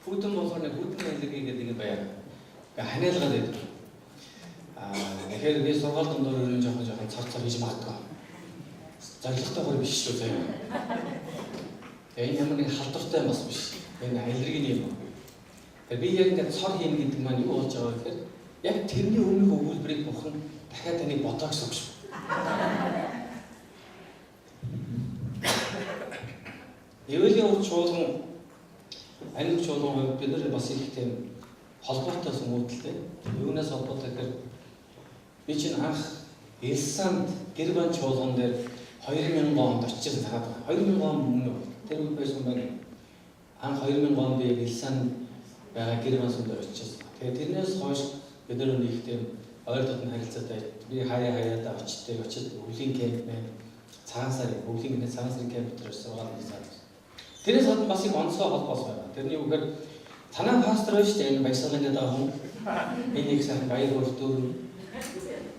Хүүтэн болохоор нэг хүүтэн хэллэгийг гэдэг юм байна. Ханиалгаад байдаг. Тэгэхээр би сургаал дундуур ер нь жоохон цар хийж магадгүй. Зоригтойгоор биш шүү заяа. Энэ ямар нэг халдвартай бас биш. Энэ аллергийн юм. Тэгэхээр би яг ингээд цор хийн гэдэг маань юу болж байгаа гэхээр яг тэрний өмнөх өгүүлбэрийг бурхан дахиад таныг бодоо гэсэн үг шүү. Эвэлийн урд чуулган анги чуулган бид нар бас их тийм холбоотой сүмүүдтэй. Юунаас холбоотой гэхээр би чинь анх Элсанд гэр барь чуулган дээр 2000 онд очиж тагаад байгаа. 2000 он өмнө тэр үед байсан байна. Анх 2000 онд би Элсанд байгаа гэр барь сүмд очиж. Тэгээд тэрнээс хойш бид нар нэг тийм ойр дотны харилцаатай би хаяа очиж өвлийн кемп байна. Цагаан сарын кемп дээр сургаал хийсэн. Тэрээс хад бас их онцгой холбоос байна. Тэрний үгээр танай пастор биш энэ баясгалан гэдэг хүн энийг сайн баяр хүртүүр.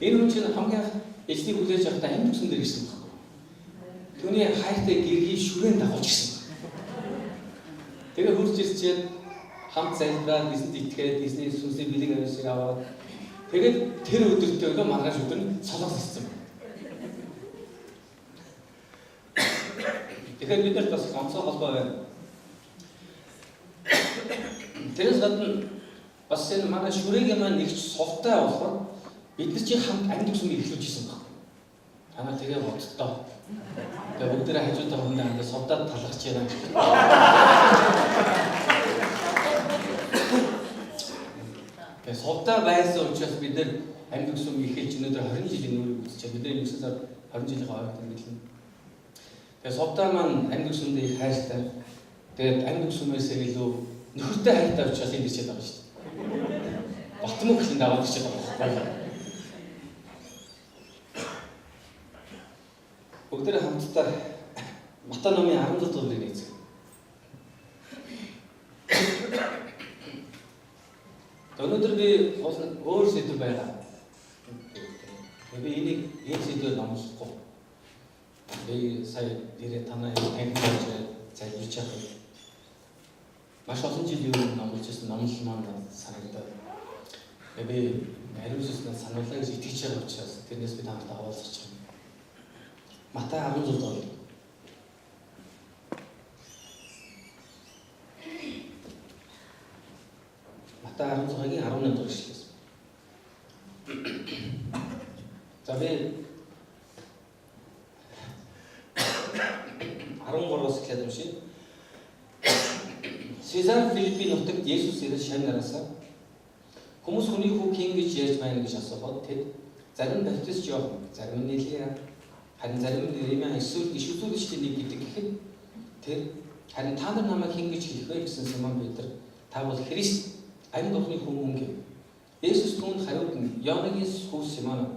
Энэ хүн чинь хамгийн эзнийг хүлээж авахдаа амьд төсөн дээр ирсэн байна. Түүний хайртай гэргийн шүрээн дагуулж ирсэн байна. Тэгээ хурж ирчээд хамт залбираад бизнес итгээд бизнес сүнсний бэлэг авьяасыг аваад тэгээд тэр өдөртөө маргааш өдөр нь солоос ирсэн байна. Тэгэхээр бид нар бас онцгой холбоо байна. Тэрээс гадна бас энэ манай шүрэгийн маань нэгч сувтай болохоор бид нар чинь хамт амьд сүмийг эхлүүлж ирсэн байна. Танаа тэгээ боддоо. Тэгээ бүгдээ хажуудаа хүндээ хандаа сувдаад талархаж байна. Тэгээ сувдаа байсан учраас бид нар амьд сүмийг эхэлж өнөөдөр 20 жилийн өмнө үзчихээ. Бид нар 9 сар 20 жилийн хойд хэлнэ. Тэгээ сувдаа маань амьд сүмдээ их хайртай. Тэгээд амьд сүмээс илүү нөхөртэй хайртай учраас энэ ирчээд байгаа шүү дээ. Батмог хэлэнд аваад ирчээд байгаа. Бүгдээ хамтдаа Матай номын 17 дугаар бүлгийг нэзэг. Өнөөдөр би өөр сэдв байна. Би энийг энэ сэдвээр номлохгүй. Би сая дээрээ танай таньж залбирч байгаа. Маш олон жилийн өмнө номлож ирсэн номлол маань санагдаад. Би ариусны сануулаа гэж итгэж байгаа учраас тэрнээс би танарт агуулж байгаа. Матай 16 дугаар. Матай 16-гийн 18 дугаар ишлээс. За би 13-аас эхлээд уншия. Сезар Филиппийн нутагт Есүс ирээд шагнараасаа хүмүүс хүний хүү хийн гэж ярьж байна гэж асуухад тэд зарим баптист Иохан, зарим нь Илия, харин зарим нь Иремья эсвэл иш үзүүлэгчдийн нэг гэдэг гэхэд тэр харин та нар намайг хийн гэж хэлэх вэ гэсэн Симон Петр та бол Христ амьд Бурхны хүн гэв. Есүс түүнд хариуд нь Йоаныгийн хүү Симон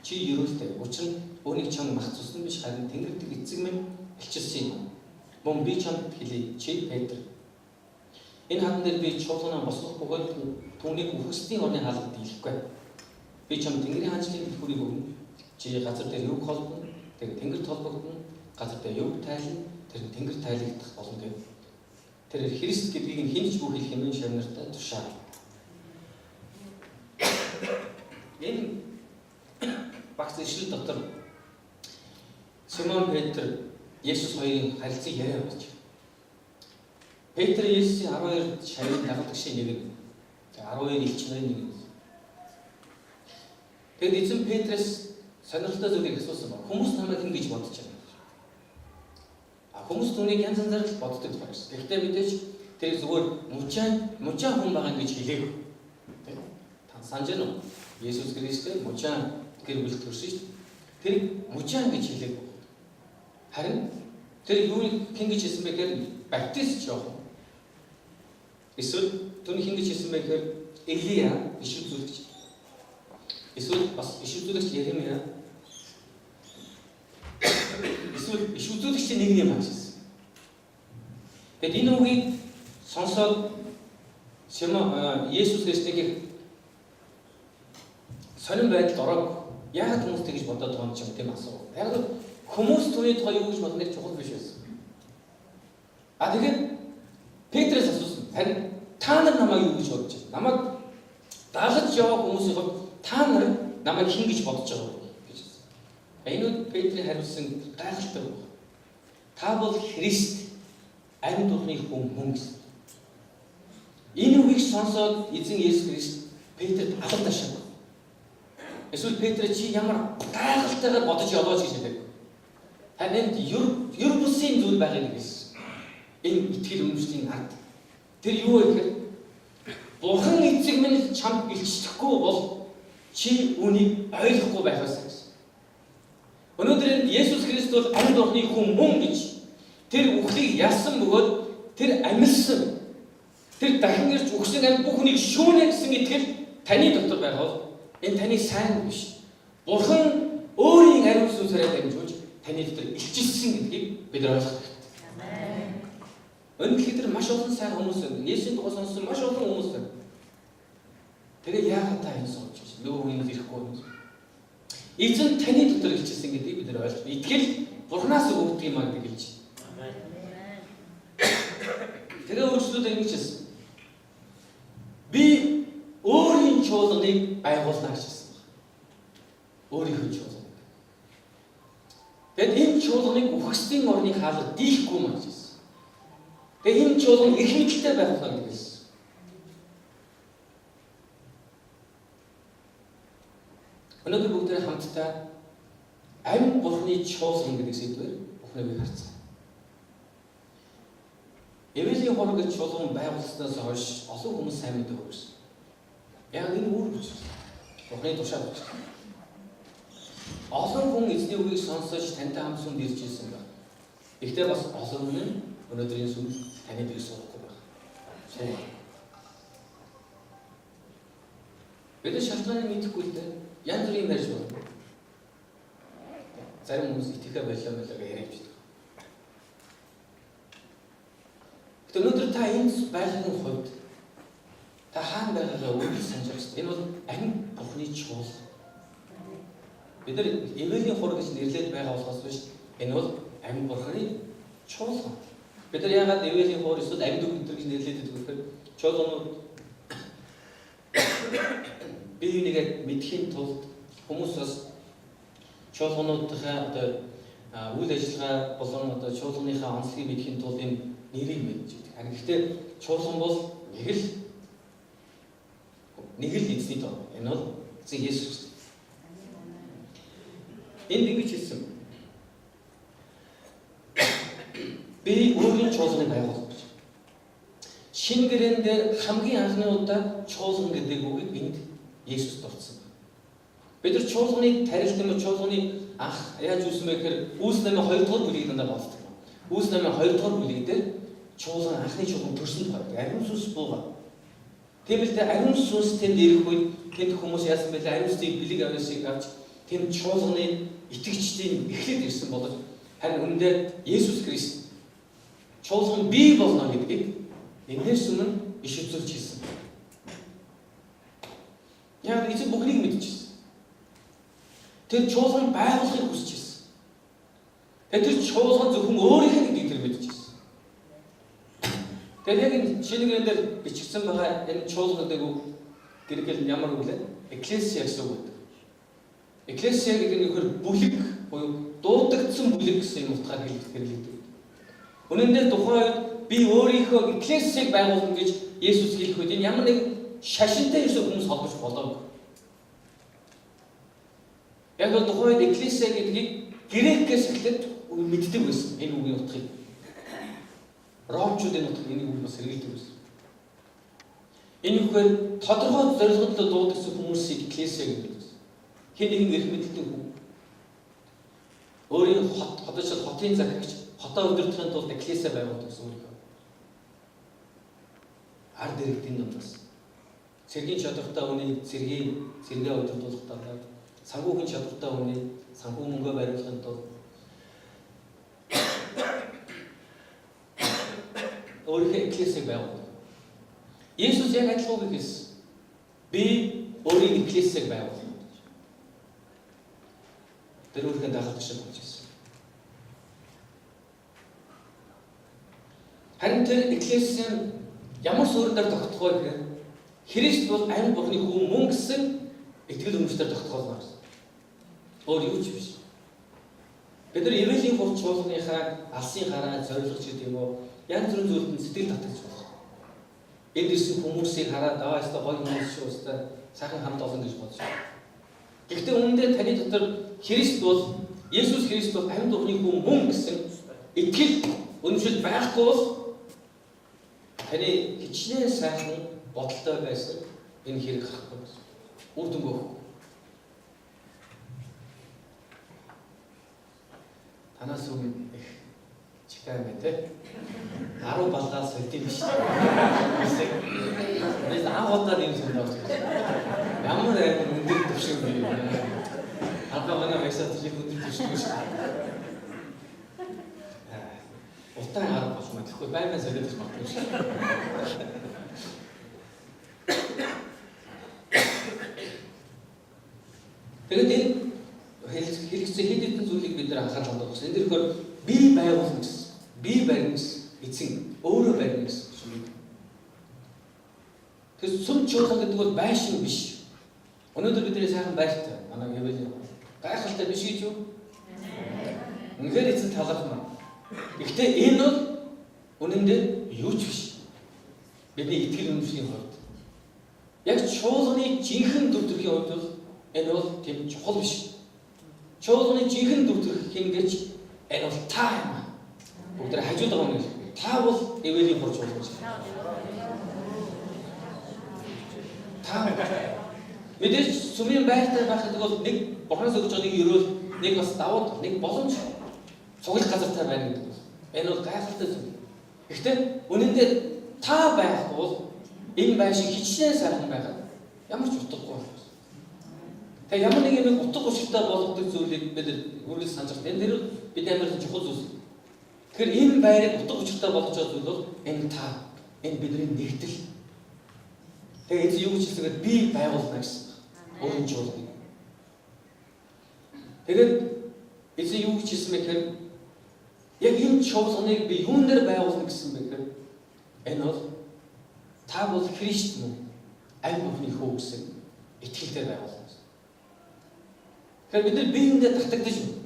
чи юустэй учир нь өөрийг чам мах цусна биш харин Тэнгэр дэх эцэг минь элчилсэн юм. Мөн би чамд хэлье чи Петр. Энэ хаан дээр би чуулганаа бослох бөгөөд түүнийг үхсдийн орны хаалгад дийлэхгүй. Би чамд Тэнгэрийн хаанчлалын дэлхүүрийг өгнө. Чи газар дээр юг холбоно, тэгээд Тэнгэрт холбогдно. Газар дээр юг тайлна, тэр Тэнгэр тайлагдах болно гэв. Тэр Христ гэдгийг хинж бүх хэлэх юм шавнартай тушаа. Энэ багц ишлэл дотор Симон Петр Есүс хоёрын харилцааг яриа болж байна. Петр Есүсийн 12 шавын дагалдагчийн нэг нь. 12 элч нарын нэг нь. Тэгэд эзэн Петрээс сонирхолтой зүйлийг асуусан ба хүмүүс намайг хэн гэж бодож байна. Хүмүүс түүнийг янз янзаар л боддог байсан. Гэхдээ мэдээж тэр зүгээр мужаан хүн байгаа гэж хэлээгүй. Та санаж байна уу? Есүс Христос мужаан гэр бүл төрсөн шүү дээ. Тэр мужаан гэж хэлээгүй. Харин тэр юуны хэн гэж хэлсэн бэ гэхээр баптист Иохан. Эсвэл түүний хэн гэж хэлсэн бэ гэхээр Илия иш үзүүлэгч. Эсвэл бас иш үзүүлэгч Иремья. Эсвэл иш үзүүлэгчийн нэг юм хэлсэн. Тэгэд энэ үгийг сонсоод Есүс Христосийг сонирн байдалд ороод яагаад хүмүүс тэгж бодоод байгаа юм ч юм тийм асуу. Яг л хүмүүс түүний тухай юу гэж бодно нэг чухал биш байсан. Тэгэхээр Петрээс асуусан. Харин та Та нар намайг юу гэж бодож байна? Намайг дагаж яваа хүмүүсийн хувьд та нар намайг хэн гэж бодож байгаа вэ гэж хэлсэн. Энэ Петрийн хариулсан гайхалтай байна. Та бол Христ, амьд бурхны хүн гэсэн. Энэ үгийг сонсоод эзэн Есүс Христ Петрт алга ташааг. Эсвэл Петр чи ямар гайхалтайгаар бодож яваач гэж хэлдэг. Харин ер бусын зүйл байгааг хэлсэн. Энэ итгэл үнэмшлийн ард. Тэр юу вэ гэхээр Бурхан эцэг минь чамд илчлэхгүй бол чи үүнийг ойлгохгүй байхаас гэсэн. Өнөөдөр Есүс Христ бол амьд бурхны хүн мөн гэж тэр үхлийг ялсан бөгөөд тэр амьдсан тэр дахин ирж үхсэн амьд бүх хүнийг шүүнэ гэсэн итгэл таны дотор байгаа бол энэ таны сайн биш. Бурхан өөрийн ариун сүнсээр дамжуулж таны дотор илчилсэн гэдгийг бид ойлгох хэрэгтэй. Өнөөдөр тэр маш олон сайн хүмүүс байна. Есүсийн тухай сонссон маш олон хүмүүс байна. Тэгээ яагаад та энэ сонсож байна? Нөгөө юм ирэхгүй юм. Эзэн таны дотор илчилсэн гэдгийг бид ойлгох. Итгэл Бурханаас өгдөг юм аа гэж хэлж байна. Тэгээ өөрчлөлт ингэж хэлсэн. Би өөрийн чуулганыг байгуулна гэж хэлсэн байна. Өөрийнхөө чуулган. Тэгэд энэ чуулганыг үхсдийн орны хаалга дийлэхгүй маа гэж хэлсэн. Тэгээ энэ чуулган их мэдлэлтэй байгуулна гэж хэлсэн. Өнөөдөр бүгдээ хамтдаа амьд бурхны чуулган гэдэг сэдвээр бүхнийг харцгаая. Эвэлийн хорог гэж чуулган байгуулснаас хойш олон хүмүүс сайн мэдээ өгсөн. Яг энэ үр хүч. Бурхны тушаал гэж. Олон хүн эзний үгийг сонсож тантай хамт сүмд ирж ирсэн байна. Гэхдээ бас олон хүн өнөөдрийн сүмд таны бие суухгүй байна. Бид шалтгааныг мэдэхгүй л дээ. Янз бүрийн ярьж байна. Зарим хүмүүс итгэхэ болоо яриад байна. Гэтэл өнөөдөр та энэ байгалийн хувьд та хаана байгаагаа үгүй санаж байна. Энэ бол амьд бурхны чуулган. Бид нар Эвэлийн хураг гэж нэрлээд байгаа болохоос биш. Энэ бол амьд бурхны чуулган. Бид нар яагаад Эвэлийн хураг эсвэл амьд үг гэж нэрлээд байдаг вэ гэхээр чуулганууд бие биенийгээ мэдхийн тулд хүмүүс бас чуулгануудынхаа одоо үйл ажиллагаа болон одоо чуулганыхаа онцлогийг мэдхийн тулд энэ нэрийг мэдж байдаг. Харин гэхдээ чуулган бол нэг л эзний тоо. Энэ бол эзэн Есүс. Энд ингэж хэлсэн. Би өөрийн чуулганыг байгуулах гэж. Шинэ гэрээн дээр хамгийн анхны удаа чуулган гэдэг үгийг энд Есүс дурдсан. Бид нар чуулганы тарилт юм чуулганы анх яаж үүсэн бэ гэхээр Үлс намын 2 дугаар бүлгийг дандаа болдог. Үлс намын 2 дугаар бүлэг дээр чуулган анхны чуулган төрсөнд гардаг. Ариун сүнс буугаад. Тэгвэл ариун сүнс тэнд ирэх үед тэнд хүмүүс яасан бэ? Ариун сүнсийг бэлэг авьяасыг авч тэнд чуулганы итгэгчдийн эхлээд ирсэн болож харин үүндээ Есүс Христ чуулган бий болно гэдгийг энэс өмнө иш үзүүлж хэлсэн. Яг эцэг бүхнийг мэдчихсэн. Тэр чуулган байгуулахыг хүсэж байсан. Тэр чуулган зөвхөн өөрийнхөө гэдгийг тэр мэдчихсэн. Тэгээд яг энэ шинэ гэрэн дээр бичигдсэн байгаа энэ чуулган гэдэг үг гэрэл ямар үг лээ? Экклесиа гэсэн үг байдаг. Экклесиа гэдэг нь ихэр бүлэг буюу дуудагдсан бүлэг гэсэн юм утгаар хэлдэг. Үнэн дээр тухайн үед би өөрийнхөө экклесиаг байгуулна гэж Есүс хэлэх үед энэ ямар нэг шашинтай ерөөсөө хүмүүс холбож болоогүй. Яг л тухайн үед экклесиа гэдгийг грекээс эхлээд мэддэг байсан энэ үгийн утгыг. Ромчуудын утгыг энэ үг бас хэрэглэдэг байсан. Энэ үгээр тодорхой зорилготой дуудагдсан хүмүүсийг экклесиа гэдэг байсан. Хэн нэгэн эрх мэдэлтэй хүн. Өөрийн хотын захирагч хотоо удирдахын тулд экклесиа байгуулдаг гэсэн үг. Ард иргэдийн дундаас цэргийн чадвартай хүний цэргээ удирдуулах талаар санхүүгийн чадвартай хүний санхүү мөнгөө бариулахын тулд өөрийнхөө экклесиаг байгуулдаг. Есүс яг адилхан үг хэлсэн. Би өөрийн экклесиаг байгуулна гэж. Тэр өөрийнхөө дагалдах шиг болж ирсэн. Харин тэр экклесиан Ямар суурьнаар тогтох вэ гэхээр Христ бол амь Бурхны хүү мөн гэсэн итгэл үнэмшээр тогтоолно гэсэн. Өөр юу ч биш. Бид нар Евангелийн хурц чуулганыхаа алсын хараа зорилгоч гэдэг юм уу? Янз бүрийн зүйлд сэтгэл татаж байна. Энд ирсэн хүмүүсийг хараад ястаа гоё хүмүүс шүү дээ. Сайхан хамт олон гэж бодож байна. Гэхдээ үүндээ таны дотор Христ бол Есүс Христ бол амьд Бурхны хүү мөн гэсэн итгэл үнэмшил байхгүй бол таны хичнээн сайхан бодолтой байсан энэ хэрэг гарахгүй байсан. Үр дүн өгөхгүй. Танаас өмнө их чигтэй мэ те 10 балгаас солидөм биш. Бид анхудаад юм сонирхож байна. Ямар өндөр төвшин бэ? Албаны мессеж шиг өндөр төвшин шүү. Утаа харах болох юм. Тэгэхгүй баймаа солиодож магадгүй шүү. Тэгээд энэ хэрэгцээ хэд хэдэн зүйлийг бид нар анхаарал хандуулах гэсэн. Энэ дэргээр бие байгуулна гэсэн. Бие барина гэсэн. Эцэг өөрөө барина гэсэн үг. Тэгэхээр сүм чуулга гэдэг бол байшин биш. Өнөөдөр бидний сайхан байртай. Манай Евангелийн гайхалтай биш гэж юу? Үнэхээр эцэг талархна. Гэхдээ энэ бол үнэндээ юу ч биш. Бидний итгэл үнэмшлийн хувьд. Яг чуулганы жинхэнэ дүр төрхийн хувьд бол энэ бол тийм чухал биш. Чуулганы жинхэнэ дүр төрх хин гэж энэ бол та юм аа. Бүгд хажууд байгаа юм. Та бол Евангелийн хурц чуулган гэж. Та мэдээж сүмийн байртай байх гэдэг бол нэг Бурханаас өгж байгаа нэг ерөөл, нэг бас давуу, нэг боломж цуглах газартай байна гэдэг бол. Энэ бол гайхалтай зүйл. Гэхдээ үнэндээ та байх бол энэ байшин хичнээн сайхан байгаа. Ямар ч утгагүй байна. Тэгээ ямар нэг юм утга учиртай болгодог зүйлийг бид үргэлж санаж байна. Энэ дэр бидний амьдралын чухал зүйл. Тэгэхээр энэ байрыг утга учиртай болгож байгаа зүйл бол энэ та, энэ бидний нэгдэл. Тэгээ эцэг юу гэж хэлсэгээд би байгуулна гэсэн. Өөрийн чуулган. Тэгээд эцэг юу гэж хэлсэн бэ гэхээр яг энэ чуулганыг би юун дээр байгуулна гэсэн бэ гэхээр энэ бол та бол Христ мөн амь Бурхны хүү гэсэн итгэлээр байгуулна гэсэн. Тэгэхээр бид нар биеиндээ татагдаж байна.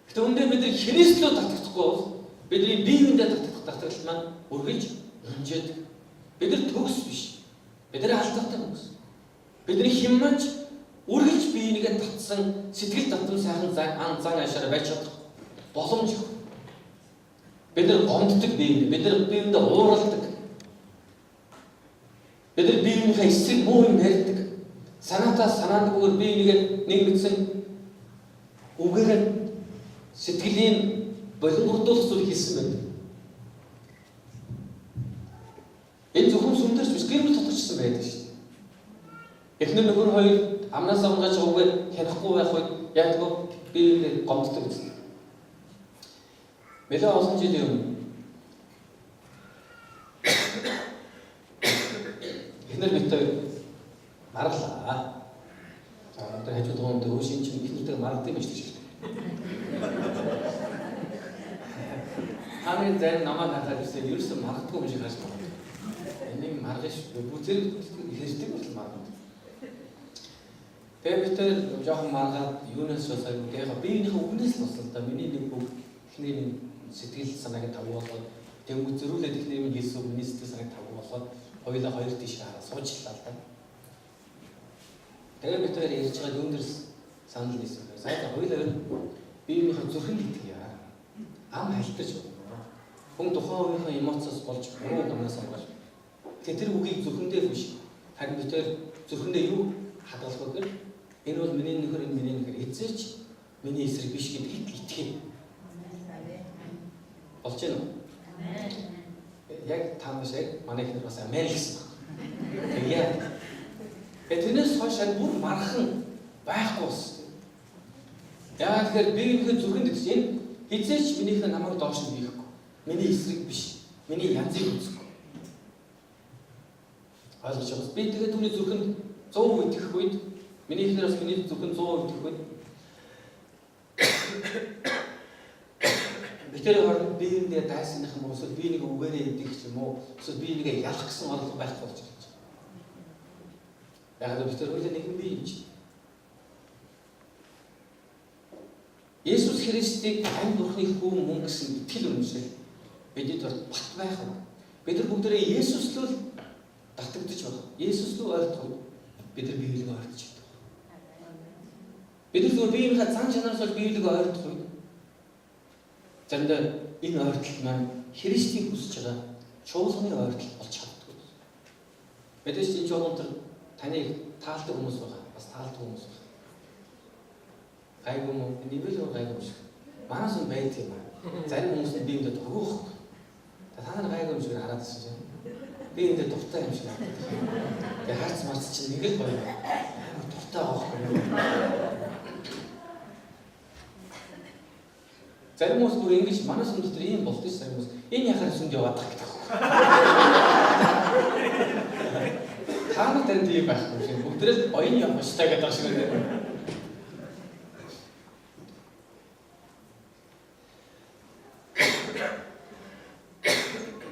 Гэхдээ үндэ бид нар Христ рүү татагдахгүй бол бидний биеиндээ татагдах маань үргэлж хэмжээд бид нар төгс биш. Бид нар алдаатай хүмүүс. Бидний хэммэж үргэлж биенийгээ татсан сэтгэл татам сайхан зан ашаараа байж чадах боломж. Бид нар гомддог биеиндээ, бид нар биеиндээ ууралдаг. Бид нар биенийхээ эсрэг муу юм ярьдаг. Санаандаггүй биенийгээ нэг мэдсэн үгээр сэтгэлийн боловсруулах зүйл хийсэн байдаг. Энэ зөвхөн сүмдэрч биш, гэр бүл дотор байдаг шүү дээ. Эхнэр нөхөр хоёр амнаас амгаж байгаа үгээр танихгүй байх үед яг гоо биеийг гомддог гэсэн. Мэлээ олон жилийн өмнө эхнэр битээ маргалаа. За одоо хажууд гоомд өөшин чинь эхнэртэй маргалдаг юм шиг шүү дээ. Хамгийн зарим намайг хараад ирсэн ерөөсөө маргадгүй юм шиг хааж байна. Энийг маргаж бүзэр хэрдэг бол маргад. Тэгээ бид тэр жоохон маргаад юунаас болоод тэгээ биенийхээ үгнээс л болсон да. Миний нэг бүх эхний сэтгэл санааг тавуулаад тэнгүү зөрүүлээд эхний юм хийсэн миний сэтгэл санааг тавуулаад хоёулаа хоёр тийш хараа суучлаа л да. Тэгээ бид тэр ярьж байгаа юун дээрс санал нийсэн бай. Сайхан хоёулаа биенийхээ зүрхэнд итгэе. Ам халтарч байна. Хүн тухайн үеийнхээ эмоцоос болж буруу гамнаас амгаж. Тэгээ тэр үгийг зүрхэндээ биш. Харин бид тэр зүрхэндээ юу хадгалах вэ гэхээр энэ бол миний нөхөр, энэ миний нөхөр эзэж миний эсрэг биш гэдэгт итгэе. Болж байна уу? Яг таамаш яг манай ихнэр бас амен гэсэн байна. Тэгээ. Тэрнээс хойш бүр мархан байхгүй болсон. Яагаад тэгэхээр би энэ зүрхэнд итгэж энэ хизээч минийхээ намайг доош нь биехгүй. Миний эсрэг биш. Миний янзыг үзэхгүй. Ойлгож байна. Би тэгээд түүний зүрхэнд 100% итгэх үед миний ихнээс миний зүрхэнд 100% итгэх үед Бидний хооронд биеиндээ дайсных юм уу? Эсвэл би нэг үгээрээ идэх юм уу? Эсвэл би нэгэ ялах гэсэн орлого байхгүй болж байна. Яг л бид хоёулаа нэгэн бие юм чинь. Есүс Христийг ань Бурхны хүү мөн гэсэн итгэл үнэмшил бидний тулд бат байх уу? Бид нар бүгдээрээ Есүс л татагдчих байна. Есүс л ойлгох бид нар Библийг ойлгож байна. Бид нар зөвхөн биеийнхээ зан чанараас бол Библийг ойлгох үед заримдаа энэ ойлголт маань Христийг хүсэж байгаа чуулганы ойлголт болж чаддаг. Мэдээж энэ чуулганд таны таалдаг хүмүүс байгаа. Бас таалдаг хүмүүс байна. Гайгүй юм. Нибэл гайгүй шиг. Манаас нь байд юм аа. Зарим хүмүүс нь би энэ дургуух. Та нар гайгүй юм шиг хараад байна чинь. Би энэ дуртай юм шиг хараад. Тэгээ харц марц чинь нэг л гоё. Амар дуртай аахгүй. Зарим хүмүүс бүр ингэж манаас нь дотор ийм болдог ш. Зарим хүмүүс энэ яхаар сүнд яваад тах гэдэг. Та нар танд ийм байхгүй шиг бүгдээрээ оюун явах штай гэдэг шиг байна.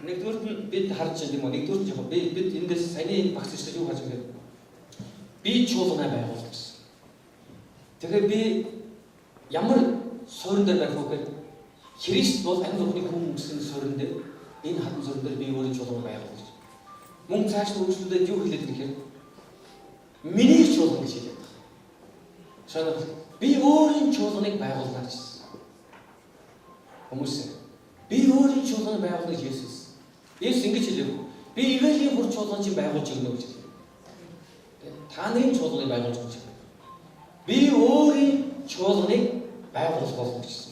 Нэгдүгürt нь бид харж байгаа юм уу? Нэгдүгürt нь яг бид эндээс саяны багц шүү дээ юу харж байгаа юм. Би чуулгана байгуулах гэсэн. Тэгэхээр би ямар суурин дээр байх вэ гэхээр Христ бол ань Бурхны хүн гэсэн суурин дээр энэ хатан суурин дээр би өөрөө чуулгана байгуулах гэж. Мөн цааш нь үйлчлүүлээд юу хэлээд ирэхээр миний чуулган гэж хэлээд байна. Шанаа би өөрийн чуулганыг байгуулна гэсэн. Хүмүүс би өөрийн чуулганыг байгуулна гэж Есүс. Есүс ингэж хэлэв. Би Ивэлийн бүр чуулган чинь байгуулж өгнө гэж хэлв. Та нарын чуулганыг байгуулж өгч. Би өөрийн чуулганыг байгуулах болно гэсэн.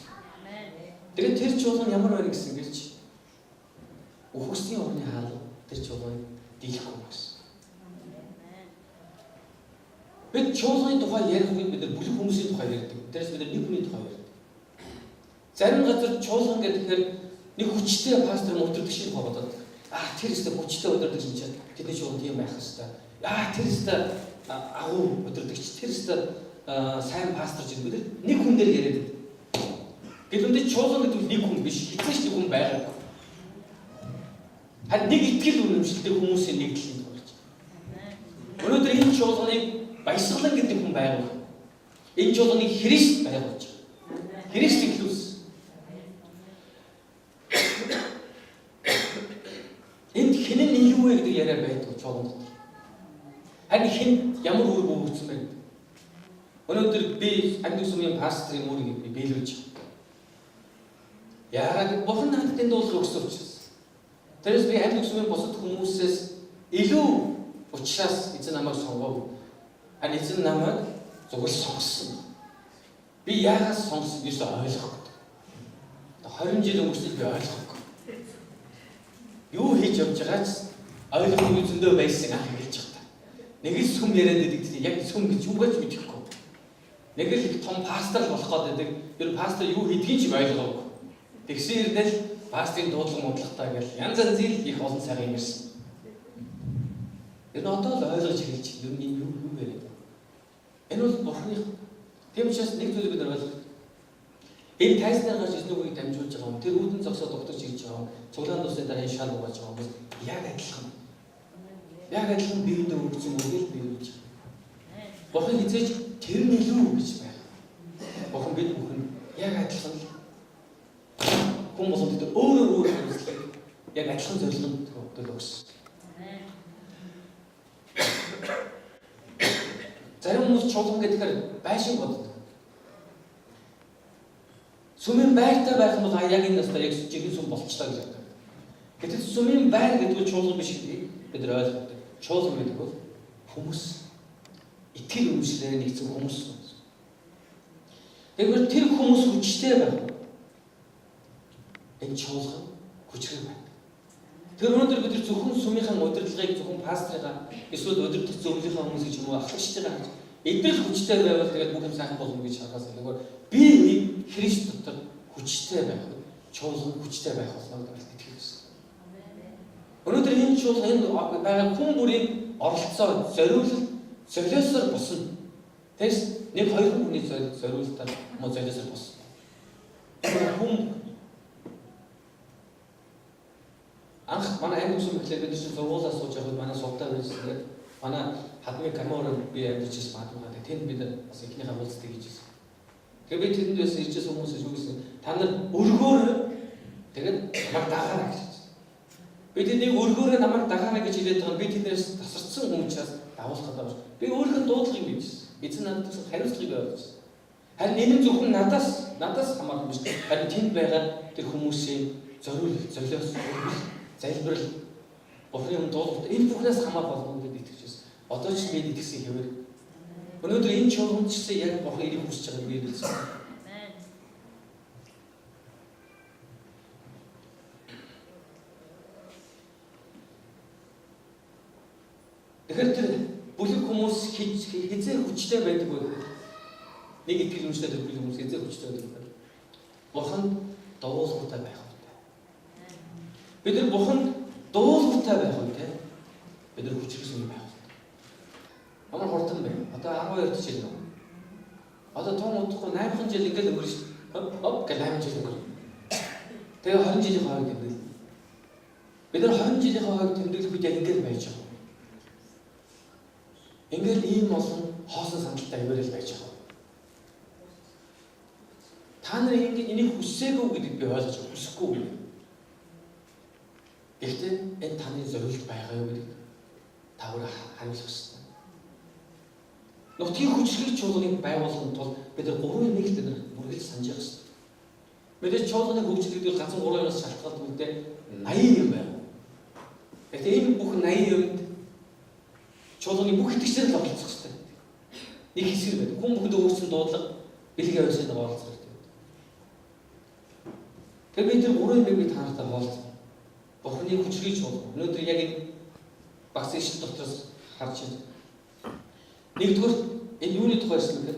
Тэгээд тэр чуулган ямар байна гэсэн гэж Үхсний орны хаалга тэр чуулганыг дийлэхгүй гэсэн. Бид чуулганы тухай ярих үед бид нар бүлэг хүмүүсийн тухай ярьдаг. Тэрээс бид нар нэг хүний тухай ярьдаг. Зарим газар чуулган гэхээр нэг хүчтэй пастор мөвдөрдөг шиг бодоод тэр өстө хүчтэй өдөрдөг юм чинь тэдний чуулган тийм байх хэвээр. Тэр өстө агуу өдөрдөгч тэр өстө сайн пастор чинь бид нэг хүн дээр яриад. Гэвч чуулган гэдэг нэг хүн биш, хэзээ ч нэг хүн байгаагүй. Харин нэг итгэл үнэмшилтэй хүмүүсийн нэгдлийг болж байна. Өнөөдөр энэ чуулганыг баясгалан гэдэг хүн байгуулах. Энэ чуулганыг Христ байгуулж байгаа. Христ итгэлүүс. Энд хэн нь илүү вэ гэдэг яриа байдаг чуулган дотор. Харин хэн ямар үр өгсөн бэ? Өнөөдөр би англи сүмийн пастрын үүргийг биелүүлж байгаа. Яагаад Бурхан надад энэ дуулал өгсөн учраас. Тэрээс би англи сүмийн бусад хүмүүсээс илүү учраас эзэн намайг сонгов. Харин эзэн намайг зөвхөн сонгосон. Би яагаад сонгосон гэж ойлгохгүй. 20 жил өнгөрсөн би ойлгохгүй. Юу хийж явж байгаач ойлгохгүй зөндөө байсан ах гэж байгаа. Нэг л сүм яриад байдаг. Яг сүм гэж юу гэж мэдэхгүй. Нэг л том пастор болох гэдэг. Тэр пастор юу хийдгийг ч ойлгоогүй. Тэгсэн хэрнээ пастрын дуудлага муудлагатай гэж янз янзын их олон сайхан юм ирсэн. Энэ одоо л ойлгож хэлж ер нь юу вэ? Энэ бол Бурханы тийм учраас нэг зүйл бид нар ойлгох. Энэ тайзнаар гарч ирсэн үгийг дамжуулж байгаа юм. Тэр үүдэн зогсоод тогтож ирж байгаа юм. Цуглаан тусны дараа энэ шал угааж байгаа юм. Яг адилхан. Яг адилхан биеиндээ өгсөн үгийг биелүүлж байгаа. Бурхан хизээж тэр нь илүү гэж байна. Бурхан бид бүхэн яг адилхан хүн болгонд өөр зүйлийг яг адилхан зорилгонд өгсөн. Зарим хүмүүс чуулган гэдгээр байшин боддог. Сүмийн байртай байх нь бол яг энэ настай яг жихэн сүм болчихлоо гэж боддог. Гэтэл сүмийн байр гэдэг нь чуулган биш гэдгийг бид нар ойлгодог. Чуулган гэдэг бол хүмүүс итгэл үнэмшлээр нэгдсэн хүмүүс. Тэгвэл тэр хүмүүс хүчтэй байх. Энэ чуулган хүчрэг байна. Тэр өнөөдөр бид нар зөвхөн сүмийнхаа удирдлагыг зөвхөн пастрыгаа эсвэл удирдах зөвлөлийн хүмүүс гэж юм уу ахлагчтайгаа харж эдгэл хүчтэй байвал тэгээд бүх юм сайхан болно гэж харахаас илүүгээр би Христ дотор хүчтэй байх, чуулган хүчтэй байх болно гэж итгэсэн. Өнөөдөр энэ чуулган энэ байгаа хүн бүрийн оролцоо зориулсоор босно. Тэгээс нэг хоёр хүний зориулалтаар мөн зориулсаар босно. Хүн Анх манай англи ус мэтлээ бид чинь сургуулаа сууж явахад манай сувтаа байсан. Манай хадмын камераар би амьдарч ирсэн магадгүй. Тэнд бид бас ихнийхээ уулзтыг хийжсэн. Тэгээ би тэрэнд байсан иржсэн хүмүүсээс юу гэсэн та нар өргөөр тэгээд намайг дагаарай гэж. Би тэднийг өргөөрөө намайг дагаарай гэж хэлээд байгаа би тэднээс тасарсан хүмүүсээс дагуулах гэдэг. Би өөрийнхөө дуудлага юм bijсэн. Эзэн надад гэсэн хариуцлагыг ойлгосон. Харин энэ зөвхөн надаас хамаарсан биш. Харин тэнд байгаа тэр хүмүүсийн золиос залбирал Бурхны өмнө дуулалт энэ бүхнээс хамаа болгоно гэдээ итгэж байсан. Одоо ч бид итгэсэн хэвээр. Өнөөдөр энэ чуулганд ч гэсэн яг Бурхан ирэх хүсэж байгааг би хэлсэн. Тэгэхээр тэр бүлэг хүмүүс хизээ хүчтэй байдаг вэ? Нэг итгэл үнэтэй тэр бүлэг хүмүүс хизээ хүчтэй байдаг. Бурханд дуулууртай байх хэрэгтэй. Бид нар Бурханд дуулууртай байх хэрэгтэй. Бид нар хүчрсэн байх хэрэгтэй. Амар хурдан байна. Одоо 12 жил нөө. Одоо том удахгүй 8 жил ингээд өнгөрсөн шүү. Хоп гэх 8 жил өнгөрсөн. Тэгээ 20 жилийн хойд тэмдэглэл. Бид нар 20 жилийн хойд тэмдэглэл бид яг ингээд байж байгаа. Ингээд ийм олон хоосон сандалтай яваарэл байж байгаа. Та нар ингээд энийг хүссээгүй гэдгийг би ойлгож байгаа. Хүсэхгүй гэдэг. Гэхдээ энэ таны зорилт байгаа юу гэдэг та өөрөө хариулах хэрэгтэй. Нутгийн хүчрхэг чуулганыг байгуулахын тулд бид нар 3 нэг л бид нар мөргөл санаж явах хэрэгтэй. Мэдээж чуулганы хөгжлөдөө ганцхан 3 юмас шалтгаалдаг үедээ 80 юм байна. Тэгэхээр энэ бүх 80 юмд чуулганы бүх итгэгчдэр л оролцох хэрэгтэй. Нэг хэсэг байдаг. Хүн бүхэнд өөрсдөө дуудлага бэлгээ явуулсан даа оролцох хэрэгтэй. Тэгэхээр бид тэр 3 юмыг та нартай хуваалцсан. Бурхны хүчрхэг чуулган. Өнөөдөр яг энэ багц ишл дотроос харж байна. Нэгдүгээр энэ юуны тухай ярьсан бэ?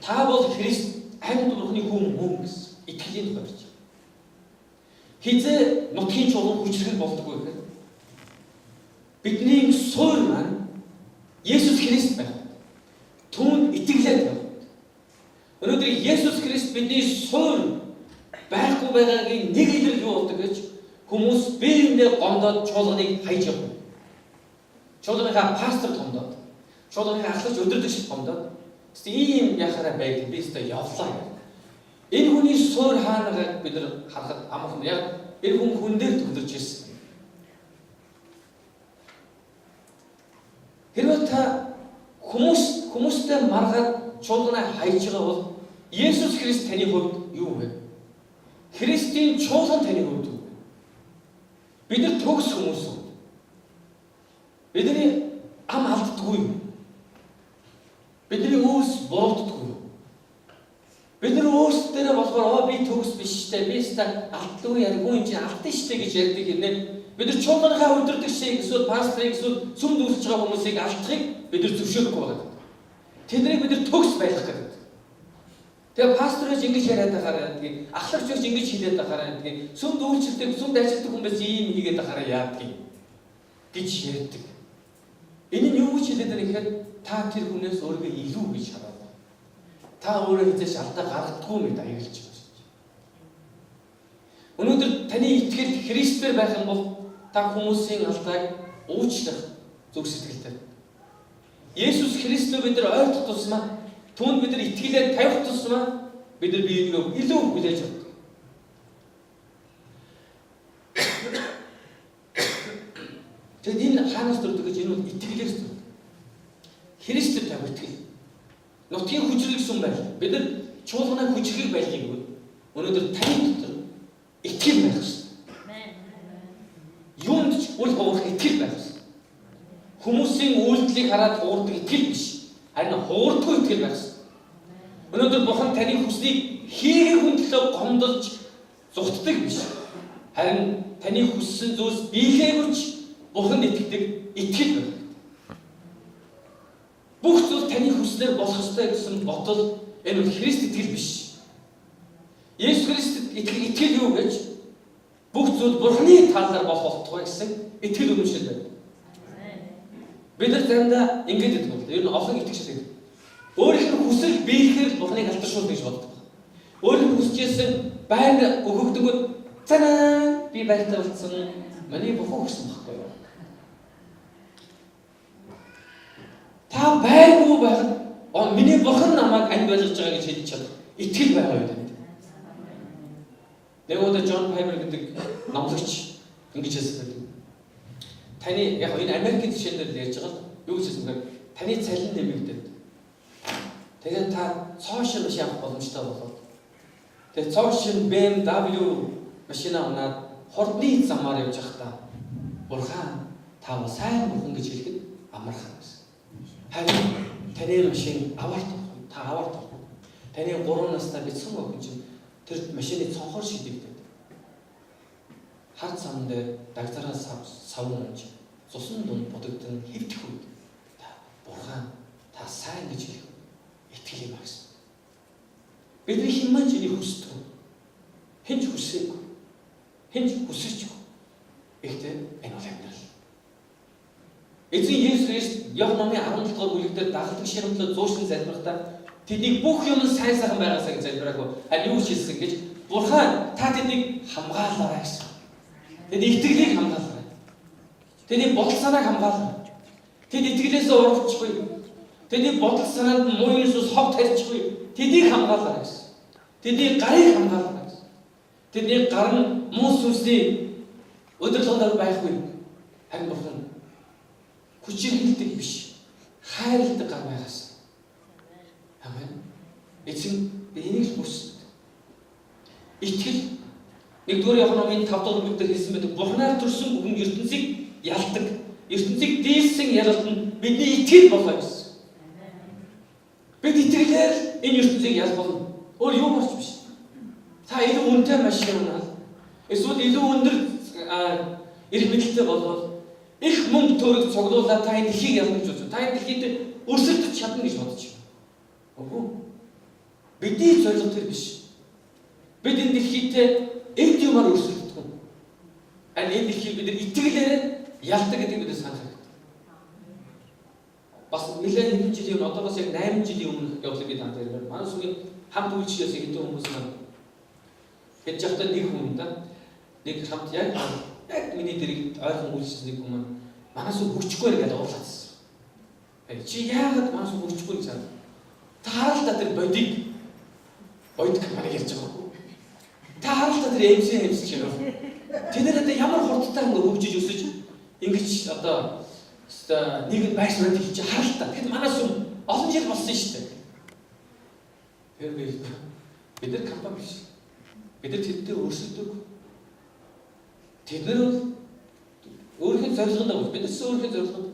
Та бол Христ амьд Бурхны хүн гэсэн итгэлийн тухай ярьж байна. Хизээ нутгийн чуулган хүчрхэг болдгоо гэхээр бидний суурь маань Есүс Христ байх. Түүнд итгэлээд байх. Өнөөдөр Есүс Христ бидний суурь байхгүй байгаагийн нэг илэрл юу болдог гэж хүмүүс биеиндээ гомдоод чуулганыг хайж явна. Чуулганыхаа пастор гомдоод, чуулганыхаа ахлагч өдөрдөг шиг гомдоод ийм яхаараа байдаг би өөртөө явлаа. Энэ хүний суурь хаанагааг бид нар харахад амархан яг энэ хүн дээр төгөлж ирсэн. Хэрвээ та хүмүүстэй маргаад чуулганаа хайж байгаа бол Есүс Христ таны хувьд юу вэ? Христийн чуулган таны хувьд юу вэ? Бид нар төгс хүмүүс үү? Бидний ам алддаггүй юу? Бидний өөс бурууддаггүй юу? Бид нар өөрсдөө болохоор би төгс биш штэ, би ста алддаггүй яриаггүй юм чинь алдсан штэ гэж ярьдаг хэрнээ бид нар чуулганыхаа өдөрдөг шиг эсвэл пасторыг эсвэл сүм дүүсэж байгаа хүмүүсийг алдахыг бид нар зөвшөөрөхгүй байгаа. Тэднийг бид нар төгс байлгах гэдэг. Тэгээ пасторч ингэж яриад байгаараа гэдгийг, ахлагчч ингэж хэлээд байгаараа гэдгийг, сүм дүүрчилдэг, сүм дайчилдаг хүмүүс ийм хийгээд байгаараа яадгийг гэж ярьдаг. Энэ нь юу гэж хэлээд байна гэхээр та тэр хүнээс өөрийгөө илүү гэж хараад. Та өөрөө хизээш алдаа гаргадаггүй мэд аяглаж байна. Өнөөдөр таны итгэл Христээр байх юм бол та хүмүүсийн алдааг уучлах зүг сэтгэлтэй. Есүс Христөө бид нар ойлгох тусмаа, түүнд бид нар итгэлээ тавих тусмаа бид нар биеийг илүү хүлээж авдаг. Тэгэд энэ хаанаас төрдөг гэж энэ бол итгэлээс төрдөг. Христэд тавих итгэл. Нутгийн хүчрэг сүм байл. Бид нар чуулганаа хүчрэг байлгийг өнөөдөр таны дотор итгэл байх хэрэгтэй. Юунд ч үл ховорох итгэл байх хэрэгтэй. Хүмүүсийн үйлдэлийг хараад хуурдаг итгэл биш. Харин хуурдаггүй итгэл байх хэрэгтэй. Өнөөдөр Бурхан таны хүслийг хийх хүн төлөө гомдолж зүгтдэг биш. Харин таны хүссэн зүйлс биелээгүйч Бурханд итгэдэг итгэл байх. Бүх зүйл таны хүслээр болох ёстой гэсэн бодол энэ бол Христ итгэл биш. Есүс Христэд итгэл юу гэж бүх зүйл Бурханы талаар болох болтугай гэсэн итгэл үнэмшил байна. Бид нар заримдаа ингэж гэдэг бол ер нь олон итгэж байдаг. Өөрийнх нь хүсэл биелэхээр Бурханыг алдаршуулна гэж боддог. Өөрийнх нь хүсчээсэн байнга өгөгдөнгөд цанаа би байртай болцсон. Миний бурхан гэсэн байхгүй юу? Та байгуу байхад миний бурхан намайг анд байлгаж байгаа гэж хэлж чадах итгэл байгаа юу гэдэг. Нэг удаа Джон Пайпер гэдэг номлогч ингэж хэлсэн. Таны яг энэ Америкийн жишээнээр ярьж байгаа л юу гэж хэлсэн бэ? Таны цалин нэмэгдээд. Тэгээд та цоошин маш авах боломжтой болоод. Тэгээд цоошин BMW машина унаад хордны замаар явж байхдаа бурхан та сайн бурхан гэж хэлэхэд амархан байсан. Харин таны машин аварт та аварт. Таны 3 настай бяцхан охин чинь тэр машины цонхоор шидэгдээд. Хар цам дээр дагзараа савнаж цусан дунд бодогдсон хэвтэх үед та бурхан та сайн гэж хэлэх итгэл юм гэсэн. Бидний хэмээн чиний хүсдэг. Хинч хүсээгүй. Хинч хүсэжгүй. Ихтэй энэ бол амьдрал. Эзэн Есүс Христ Иохан 17 дугаар бүлэг дээр дагалдаг ширмтлээ зуушлан залбирахдаа тэдний бүх юм сайн сайхан байгаасаа гэж залбираагүй. Харин юу хэлсэн гэж бурхан та тэднийг хамгаалаарай гэсэн. Тэдний итгэлийг хамгаалаарай. Тэдний бодол санааг хамгаалаарай. Тэд итгэлээс урагчгүй. Тэдний бодол санаанд муу Есүс хог тарьчихгүй. Тэднийг хамгаалаарай гэсэн. Тэдний гарыг хамгаалаарай гэсэн. Тэдний гар нь муу сүнсний өдөрлөгөөр байхгүй. Харин бурхан хүчирхийлдэг биш. Хайрладаг гар байгаас. Амен. Эцэг энийг хүсдэг. Итгэл 1-р Иохан 5 дугаар бүлгээр хэлсэн байдаг. Бурханаар төрсөн бүхэн ертөнцийг ялдаг. ертөнцийг дийлсэн ялалт нь бидний итгэл болоо гэсэн. Бид итгэлээр энэ ертөнцийг ялах болно. Өөр юу болч биш. Та илүү үнэтэй машин унаад эсвэл илүү өндөр эрх мэдэлтэй болоод их мөнгө төгрөг цуглуулаад та энэ дэлхийг ялах гэж бодож. Та энэ дэлхийд өрсөлдөж чадна гэж бодож байна. Үгүй. Бидний зорилго тэр биш. Бид энэ дэлхийд эд юмар өрсөлдөж. Харин энэ дэлхийг бид итгэлээр ялдаг гэдэг бид санах хэрэгтэй. Бас нэлээд хэдэн жилийн одоогоос яг 8 жилийн өмнөх явдлыг бид ханд ярьдаг. Манай сүгийн хамт үйлчлээс хэдэн хүмүүс маань хэд жахтаа нэг хүн да нэг хамт яг миний дэрийг ойрхон үйлчлсэн нэг хүн маань манай сүг хүчгүй гэдэг уурлаасан. Чи яагаад манай сүг хүчгүй гэж санаа? Та харалтаа тэр бодиг манай ярьж байгаа юм. Та харалтаа тэр эмсэж юм. Тэд нар ямар хурдтай хөгжиж өсөж ингэж одоо нэг байшраад хийж харалтаа. Тэгэд манай сүм олон жил болсон шүү дээ. Тэр бид нар компани биш. Бид нар тэдтэй өрсөлдөг. Тэд нар өөрийнхөө зорилгонд авах. Бид нар өөрийнхөө зорилгонд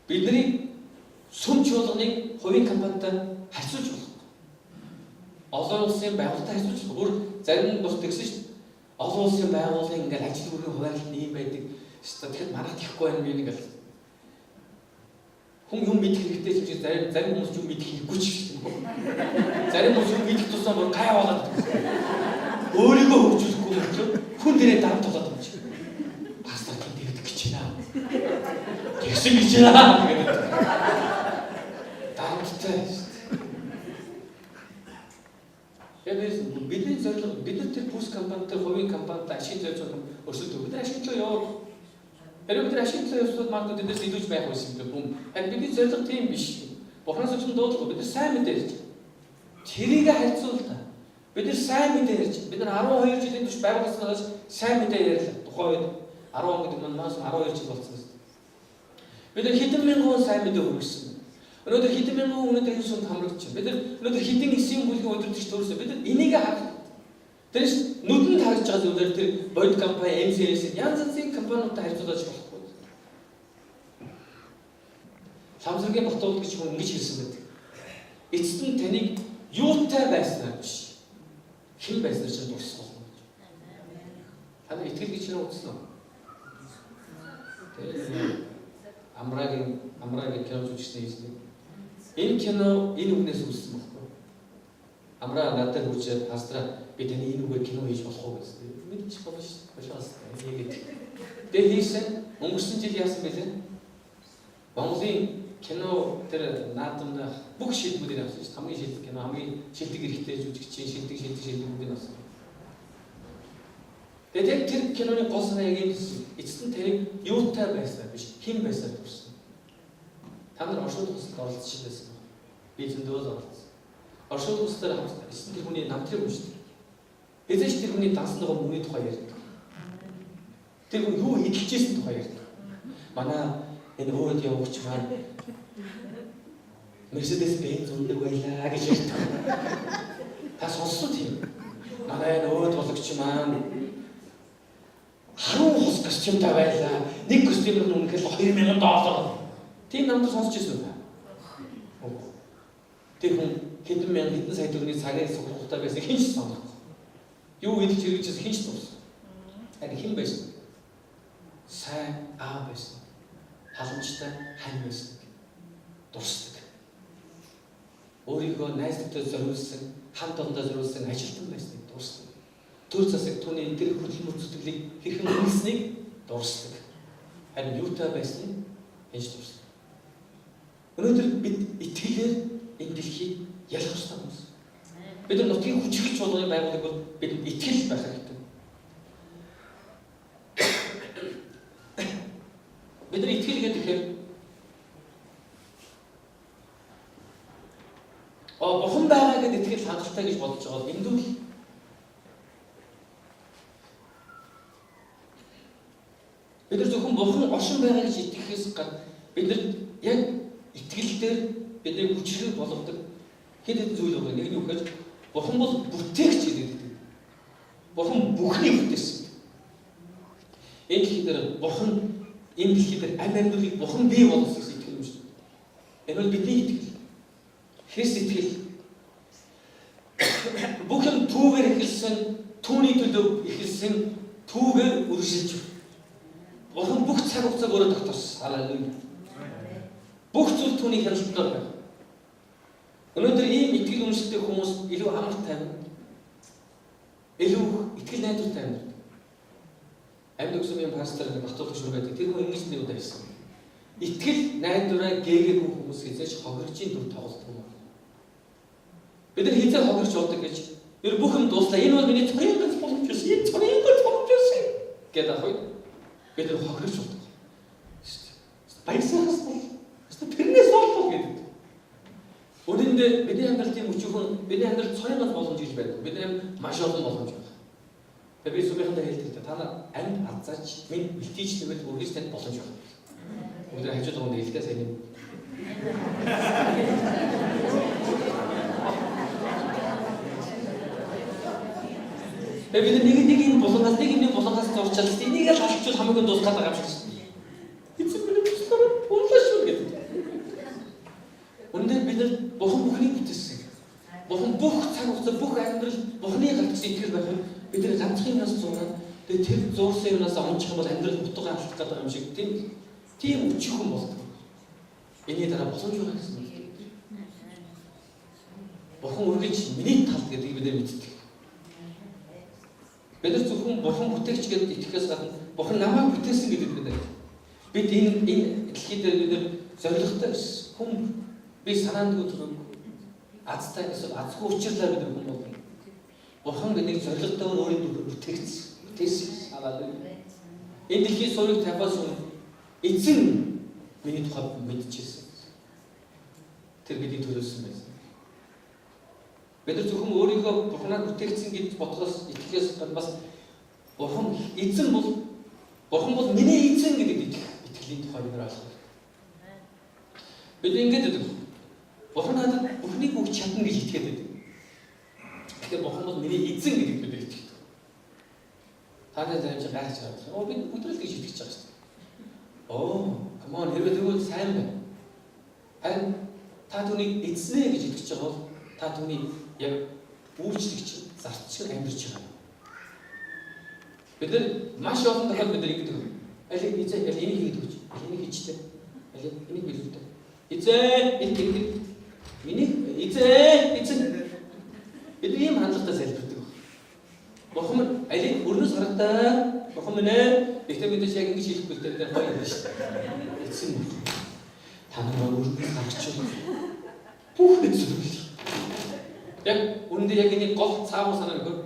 бидний сүм чуулганыг хувийн компанитай харьцуулж болох. Олон улсын байгууллагатай харьцуулж болох. Өөр зарим нь бас тэгсэн шүү дээ. Олон улсын байгууллагын ингээл ажил бүрийн хуваарлт нэм байдаг. Тэгэхээр манайх тийхгүй байх юм ингээл. Хүн юм мэдэх хэрэгтэй ч зарим хүмүүс юм мэдэх хэрэггүй ч гэсэн. Зарим хүмүүс юм мэдэх тусаа бүр гай болоод. Өөрийгөө хөгжүүлэхгүй болчихсон. Хүн дээрээ дарамт толоод байна чи. Пастор тэгдэг гэж байна. Тэгсэн гэж байна гэдэг. Дарамттай шүү дээ. Яг бидний зорилго бид нар тэр бүс компанитай хувийн компанитай ашиг зорилго өрсөлдөв. Бид ашиглаа яваад хэрэг бид ашиглаа явуулаад магадгүй тэндээс илүүж байх байсан юм бэ? Харин бидний зорилго тийм биш. Бурханаас ч дуудлага бид нар сайн мэдээ ярьж. Тэрийг харьцуултаа. Бид нар сайн мэдээ ярьж. Бид нар 12 жилийн турш байгууллагаас сайн мэдээ ярьлаа. Тухайн үед 10 он гэдэг нь маас 12 жил болсон юм. Бид нар хэдэн мянган сайн мэдээ өгсөн. Өнөөдөр хэдэн мянган хүн өнөөдөр энэ сүмд хамрагдчих. Бид нар өнөөдөр хэдэн эсийн бүлгийн өдөртөгч төрсөн. Бид нар энийг харах. Тэр нүдэнд харж байгаа зүйлээр тэр бодит компани MCS янз янзын компаниудтай харьцуулж болохгүй. Самсаргийн Батуулд гэж хүн ингэж хэлсэн байдаг. Эцэст нь таныг юутай байснаар биш. Хэн байснаар ч дурсах болно гэж. Та нар итгэл гэж нэр утсан уу? Тэр Амрагийн кино жүжигчдийн хэлсэн. Энэ кино энэ үгнээс үүссэн байхгүй. Амраа надад хүрчээд пастраа би таны энэ үгээр кино хийж болох уу гэсэн. Мэдчих болно шүү дээ. Башаас яг гэдэг. Тэгээ хийсэн өнгөрсөн жил яасан бэлээ? Монголын кино тэр наадамда бүх шилдэгүүдийг авсан шүү. Хамгийн шилдэг кино, хамгийн шилдэг эрэгтэй жүжигчин, шилдэг бүгдийг авсан. Тэгээд тэр киноны гол санаа яг юм эцэст нь тэр юутай байсаар биш, хэн байсаар төрсөн. Та нар оршууд төсөлд оролцож байсан. Би зөндөө оролцсон. Оршууд төсөлөөр хамт эцэст тэр хүний намтрыг уншдаг. Эзэж тэр хүний дансны гол хүний тухай ярьдаг. Тэр хүн юу идэлжсэн тухай ярьдаг. Манай энэ өөд явууч маань Mercedes Benz ундаг байлаа гэж ярьдаг. Та сонссон тийм. Манай энэ өөд болгоч маань 10 хос костюмтай байлаа. Нэг костюмд үнэхээр $2000. Тийм намтар сонсч ирсэн үү? Тэр хүн хэдэн мянган хэдэн сая төгрөгийн цагийн сургалттай байсан хэн ч санахгүй. Юу идэж хэрэгжсэн хэн ч дурсан. Харин хэн байсан? Сайн аав байсан. Халамжтай хань байсан. Дурсдаг. Өөрийнхөө найзтай зориулсан, хамт олондоо зориулсан ажилтан байсныг дурсдаг. Төр засаг түүний тэр хөдөлмөр зүтгэлийг хэрхэн үйлснийг дурсдаг. Харин юутай байсныг хэн ч дурсдаг. Өнөөдөр бид итгэлээр энэ дэлхийг ялах ёстой хүмүүс. Бид нар нутгийн хүчрхэл чуулганы байгууллагыг бол бид итгэл байх хэрэгтэй. Бид нар итгэл гэхээр бурхан байгаа гэдээ итгэл хангалттай гэж бодож байгаа бол эндүү л бид нар зөвхөн бурхан оршин байгаа гэж итгэхээс гадна бид нар яг итгэл дээр бидний хүчрхэг болгодог хэд хэдэн зүйл байгаа. Нэг нь юу гэхээр бурхан бол бүтээгч гэдэг. Бурхан бүхнийг бүтээсэн. Энэ дэлхий дээр бурхан энэ дэлхий дээр амьдралыг бурхан бий болгосон гэсэн итгэл юм шүү дээ. Энэ бол бидний итгэл. Христ итгэл. Бүх юм түүгээр эхэлсэн, түүний төлөө эхэлсэн, түүгээр үргэлжилж байна. Бурхан бүх цаг хугацааг өөрөө тогтоосон. Халелуя. Бүх зүйл түүний хяналтаар байна. Өнөөдөр ийм итгэл үнэмшилтэй хүмүүс илүү амар тайван, илүү итгэл найдвартай амьдардаг. Амьд өгсөн юм пастор батлуулагч шүү гэдэг. Тэр хүн ингэж нэг удаа хэлсэн. Итгэл найдвараа гээгээгүй хүмүүс хязгаарч хохирчийн дүр тоглолт юм. Бид нар хязгаар хохирч болдог гэж ер бүх юм дууслаа. Энэ бол миний цорын ганц боломж биш. Энэ цорын ганц боломж биш гэдэг ахыг бид нар хохирч болдог. Баясгаас бол тэрнээс болов гэдэг. Үүндээ бидний амьдралын өчүүхэн бидний амьдрал цорын ганц боломж гэж байдаг. Бидний амьдрал маш олон боломж байна. Тэгээд би сүмийнхандаа хэлдэг. Та нар амьд азаач минь бэлтийч нэвэл өөрөөс танд боломж байна. Өнөөдөр хажууд байгаа нээлттэй сайн юм. Тэгээд бид нэг энэ булангаас зорчоод энийг л халчвал хамгийн дуусгаад байгаа юм шиг байна. Эцэг миний бүслээр уулаш шүү гэдэг. Өнөөдөр бид нар бурхан бүхнийг бүтээсэн. Бурхан бүх цаг хугацаа бүх амьдрал бурханы галтсан итгэл байх нь бидний ганцхан юмнаас зураад тэгээд тэр зурсан юмнаас онцох юм бол амьдрал утгаа алдах гэдэг юм шиг тийм өчүүхэн болдог. Эний дараа боломж байгаа гэсэн үг. Бурхан үргэлж миний талд гэдгийг бид мэддэг. Бид нар зөвхөн бурхан бүтээгч гэдэгт итгэхээс гадна бурхан намайг бүтээсэн гэдэг бид нар. Бид энэ дэлхий дээр бид нар зоригтой биш. Хүн би санаандгүй төрөг азтай эсвэл азгүй учирлаа бид хүн болно. Бурхан биднийг зоригтой өөрийн дүр бүтээсэн. Халелуя. Энэ дэлхийн сурыг тавьаас эзэн миний тухай мэдчихсэн. Тэр бидний төлөөсөн байсан. Бид нар зөвхөн өөрийнхөө бурханаар бүтээгдсэн гэж бодохоос итгэхээс гадна бас бурхан эзэн бол миний эзэн гэдэг итгэлийн тухай бид нар ойлгох. Бид ингэж гэдэг. Бурхан надад бүхнийг өгч чадна гэж итгээд байдаг. Тэгэхээр бурхан бол миний эзэн гэдэг бид итгэдэг. Та нар заримж гайхаж байгаа. Би өдрөл гэж итгэж байгаа шүү дээ. Come on, хэрвээ тэгвэл сайн байна. Харин та түүнийг эзнэ гэж итгэж байгаа бол та түүний яг үйлчлэгч зарчиг амьдарч байгаа. Бид нар маш олон тохиолдолд бид нар ингэдэг. Алийг эзэн энийг хийдэг гэж. Энийг хийчтэй. Алийг энийг биелүүлдэг. Эзэн энийг миний эзэн бид ийм хандлагатай залбирдаг. Бурхан алийг өрнөс гаргатаа бурхан минь ихтэй мэдээж яг ингэж хэлэхгүй дээр хоёр юм шүү дээ. Эзэн. танаа өрнөс гарч бүх нэг зүйл. Яг үүндээ яг энэ гол цаавар санаа нөхөр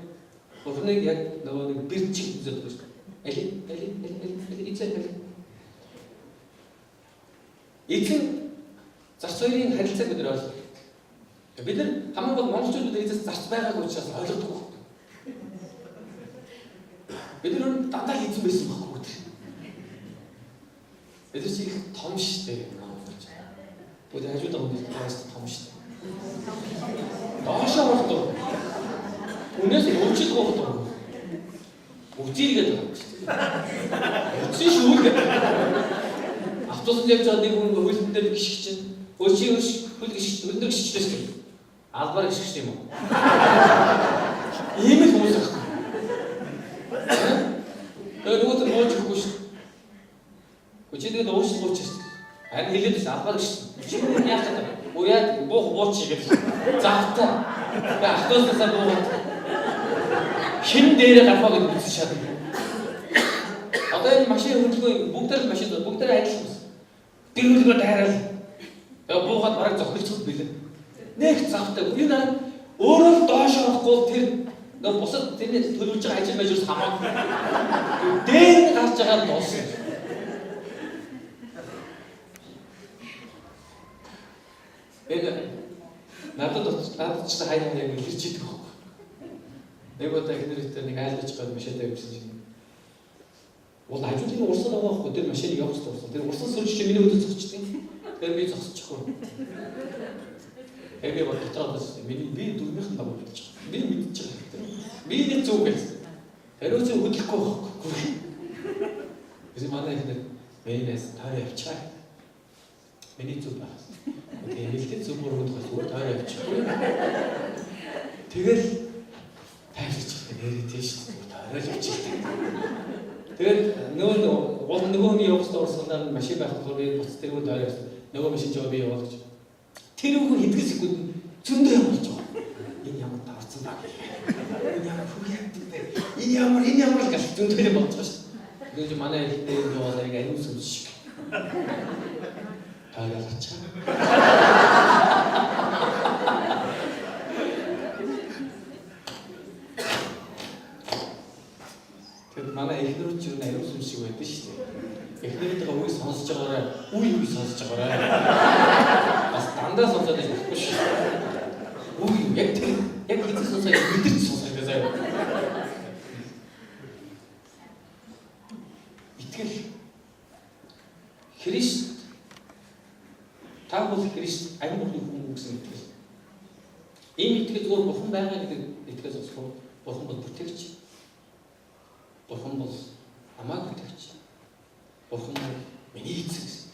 Бурхныг яг нөгөө нэг бэр чиг үзээд байгаа шүү. Али эзэн зарц хоёрын харилцааг бид нар ойлгох. Бид нар хамгийн гол монголчууд эзэс зарц байгаагүй учраас ойлгохгүй. Бид нар дандаа эзэн байсан байхгүй үү? Бид нар чи их том штэ. Бүгд хажууд байгаа хүмүүс том штэ. Доошоо болтоо. Үнээс өвчл болтоо. Үчиргээд байгаа штэ. Үчи шүүл. Автобусд явж байгаа нэг хүн хөлтөн дээр гიშгэж чинь. Өчиг хөл гიშгэж, өндөр гიშгэж штэ. Албаар гიშгэж юм уу? Ийм л хүмүүс байхгүй. Нөгөө нууж өгөхгүй шүү. Өчигдөр ууш гооч шүү. Харин хэлээд л албаар шүү. Чи яах гэдэг вэ? Уяад бууч гэдэг. Завтаа. Бэ автоосаа буугаад. Хин дээр гарах гэдэг үзэж чадна. Одоо энэ машин хөлгөө бүгдээр машин бүгдээр адилхан. Тэр хөлгөө дайрал. Тэгээ буугаад бараг зохилчиход билээ. Нэг завтаа. Энэ өөрөө доош орохгүй тэр нөгөө бусад тэрний төлөвлөж байгаа ажил мажус хамаагүй. Дээр гарч байгаа нь дуусна. Надад ч хаяа яг илэрч идэх байхгүй. Нэг удаа ихнэртэй нэг айлч гад машинтай явсан чинь. Уул ажлын урсан байгаа байхгүй тэр машиныг явуулж дууссан. Тэр урсан сөрж чи миний өдөө зогсчихсан. Тэр би зогсчихгүй. Би бодтоод байсан. Би дөрмийнхэн дагуу болчих. Би мэдчих. Би нэг зүг байсан. Тэр үгүй хөдлөхгүй байхгүй. Эсэ манай ихнэр мэйнээс таарь явчаа. Миний зүг байна. Тэгээ нэлээд зүг бүрүүд зүгээр таарь явчих. Тэгэл таарьч нэрээ тийш таарь явчих. Тэгээд нөгөө нь явахстай урсгалаар машин байх болохоор би буц тэргүү таарь явсан. Нөгөө машин жоо би явуулж. Тэр хүн хэдгээс секунд зөндөө явуулж байгаа. Энэ ямар таарсан баг. Энэ ямар хүүхэд энэ ямар л гал зөндөө болж байгаа шүү. Тэгэж манай ихтэй явуулаа яг аюул сүнс шиг. Таарьчаа. Тэгээд манай ихнэрүүд ч юу аюул сүнс шиг байдаг шүү дээ. Ихнэрийнхээ үгийг сонсож байгаарай. Үгийг сонсож байгаарай. Бас дандаа сонсоод байхгүй шүү. Үгүй яг хэзээ сонсоо мэдэрч сонсоо гэсэн. Итгэл Христ та бол Христ ариун бурхны хүн гэсэн итгэл. Ийм итгэл зөвхөн бурхан байгаа гэдэг итгэл зөвхөн бурхан бол бүтээгч. Бурхан бол намайг бүтээгч. Бурхан бол миний эцэг.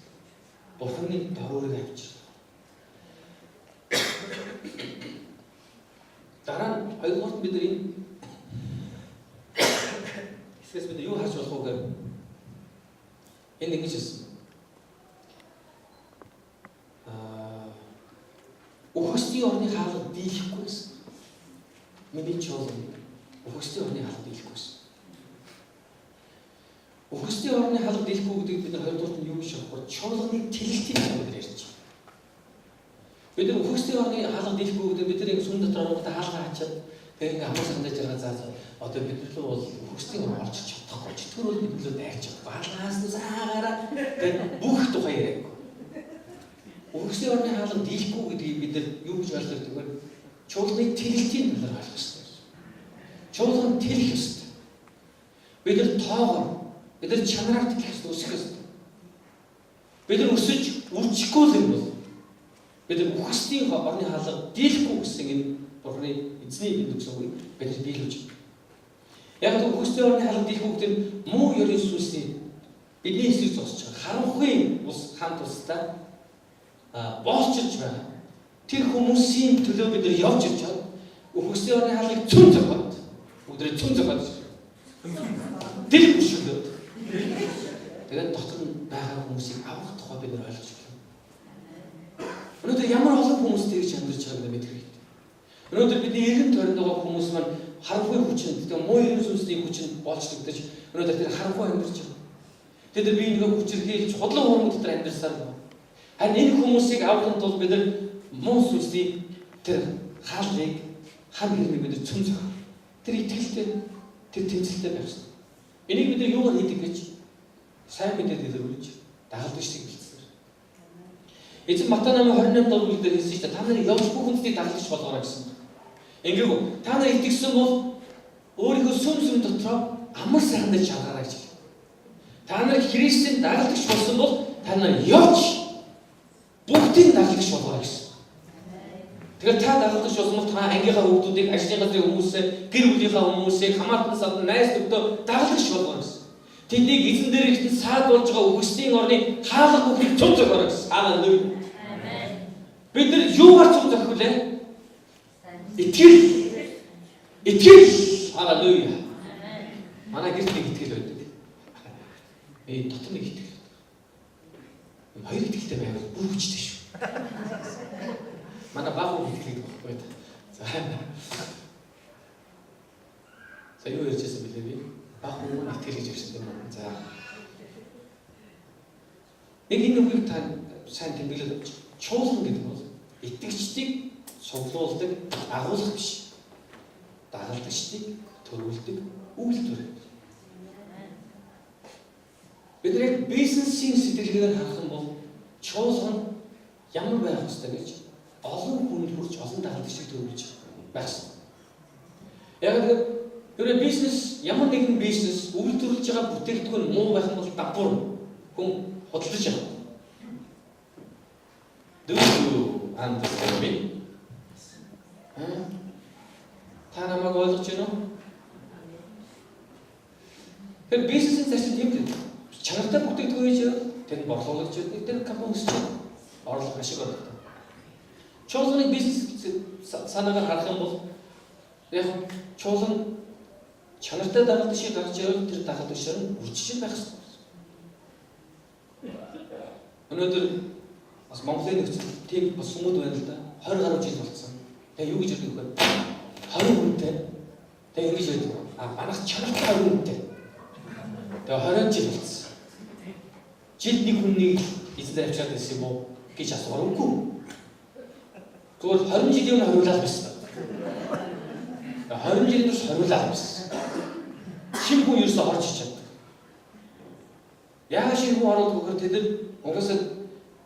Бурханы дөрөөрөг авчир. Дараа нь хоёрдугаар бид нар энэ хэсгээс бид юу харж болох вэ гэхээр энэ ингэж хэлсэн. Ухасны орны хаалга дийлэхгүйсэн. Миний чоол ухасны орны хаалга дийлэхгүйсэн. Ухасны орны хаалга дийлэхгүй гэдэг бид нар хоёрдугаар нь юу гэж бодох вэ? Чоолгоны тэлэлтийг бид нар ярьж байна. Бид нар ухасны орны хаалга дийлэхгүй гэдэг бид нар ингэ сүм дотор оронготой хаалга хачаад тэгээ ингэ хамаа сандаж байгаа заа. Одоо бид нар бол ухасны ор олж чадахгүй. Чөтгөр бол бид нар дайрч чадахгүй. Алгаас нь саагаараа тэгээ бүх тухай яриаг. Ухасны орны хаалга дийлэхгүй гэдгийг бид нар юу гэж ойлгох вэ? Чуулганы тэлэлтийн талаар ойлгох хэрэгтэй. Чуулган тэлэх ёстой. Бид нар тоогоор бид нар чанараар тэлэх ёстой, өсөх ёстой. Бид нар өсөж үржихгүй л юм бол бид нар ухасны орны хаалга дийлэхгүй гэсэн энэ Бурхны эзний бидэнд өгсөн үг бид нар биелүүлж байна. Яг л ухасны орны хаалга дийлэхгүй гэдэг муу ёрийн сүнсний бидний эсрэг зогсож байгаа харанхуй ус хамт устай боолчилж байгаа. Тэр хүмүүсийн төлөө бид нар явж ирж байгаа. Ухасны орны хаалгыг цүн зохиод өдрөө цүн зохиод тэр бүшгэлээд тэгээд дотор нь байгаа хүмүүсийг авах тухай бид нар ойлгож байна. Өнөөдөр ямар олон хүмүүс тэгж амьдарч байгааг бид хэрэгтэй. Өнөөдөр бидний эргэн тойронд байгаа хүмүүс маань харанхуй хүчин, тэгээд муу ерөн сүнсний хүчин боолчлогдож өнөөдөр тэр харанхуй амьдарч байгаа. Тэгээд би нэг хүчрхийлж худлан хуурмаг дотор амьдарсаар байна. Харин энэ хүмүүсийг аврахын тулд бид нар муу сүнсний тэр хааллыг хам хэрэг бид нар цөм зөх. Тэр итгэлтэй, тэр тэмцэлтэй байх шээ. Энийг бид нар юугаар хийдэг гэж сайн мэдээд илрүүлж дагалдаг шиг хэлсэн. Эзэн Матай намын 28 дугаар бүлгээр хэлсэн чинь та нарыг явж бүх хүнснийг дагалдаж болгоорой гэсэн. Ингээгүү та нар итгэсэн бол өөрийнхөө сүм дотроо амар сайхнад шалгаарай гэж. Та нар Христийн дагалдагч болсон бол та нар явж бүгдийг дагалдагч болгоорой гэсэн. Тэгэхээр та дагалдагч болсон бол та ангийнхаа хүүхдүүдийг, ажлын газрын хүмүүсээ, гэр бүлийнхаа хүмүүсийг, хамаатан садан найз нөхдөд дагалдагч болгоорой гэсэн. Тэндийг эзэн дээр ихтэй саадуулж байгаа үгсийн орны хаалга бүхнийг цуг зохиорой гэсэн. Халелуя. Амен. Бид нар юугаар цуг зохих вэ? Итгэл. Халелуя. Амен. Манай гэрт нэг итгэл байдаг. Дотор нэг итгэл. Хоёр итгэлтэй байвал бүр хүчтэй шүү. Манай баг уу итгэлтэй байхгүй. За юу ярьжсэн бэлээ би? Баг уу итгэл гэж ярьсан юм байна. За. Нэг энэ үгийг та сайн тэмдэглээд чуулган гэдэг бол итгэгчдийг цуглуулдаг агуулга биш. Дагалдагчдыг төрүүлдэг үйлдвэр. Бид нэг бизнесийн сэтгэлгээр харах юм бол чуулган ямар байх ёстой гэж олон хүнд хүрч олон дагалдагчдыг төрүүлж байсан. Яг гэвэл бизнес ямар нэгэн бизнес үйлдвэрлэж байгаа бүтээгдэхүүн муу байх юм бол давхар хүн худалдаж явах. Do you understand me? Та намайг ойлгож байна уу? Тэр бизнесийн зарчим юм дээ. Чанартай бүтээгдэхүүн хийж тэр борлуулагч тэр компани өсч орлого ашиг олгодог. Чуулганы бизнес санаагаар харах юм бол яг чуулган чанартай дагалдагчийг гаргаж ирвэл тэр дагалдагчаар нь үржиж байх ёстой. Өнөөдөр бас Монголын нөхцөл тийм бас сүмүүд байна л да. 20 гаруй жил болсон. Тэгээ юу гэж хэлдэг вэ? 20 хүнтэй. Тэгээ ингэж хэлдэг. Манайх чанартай 20 хүнтэй. Тэгээ 20 жил болсон. Жил нэг хүнийг эзэн авчираад байсан юм уу гэж асуугаар үгүй. Тэгвэл 20 жилийн өмнө хориулаад байсан. 20 жилийн турш хориулаад байсан. Шинэ хүн ерөөсөө орж ич чаддаг. Яагаад шинэ хүн оруулах гэхээр тэд угаасаа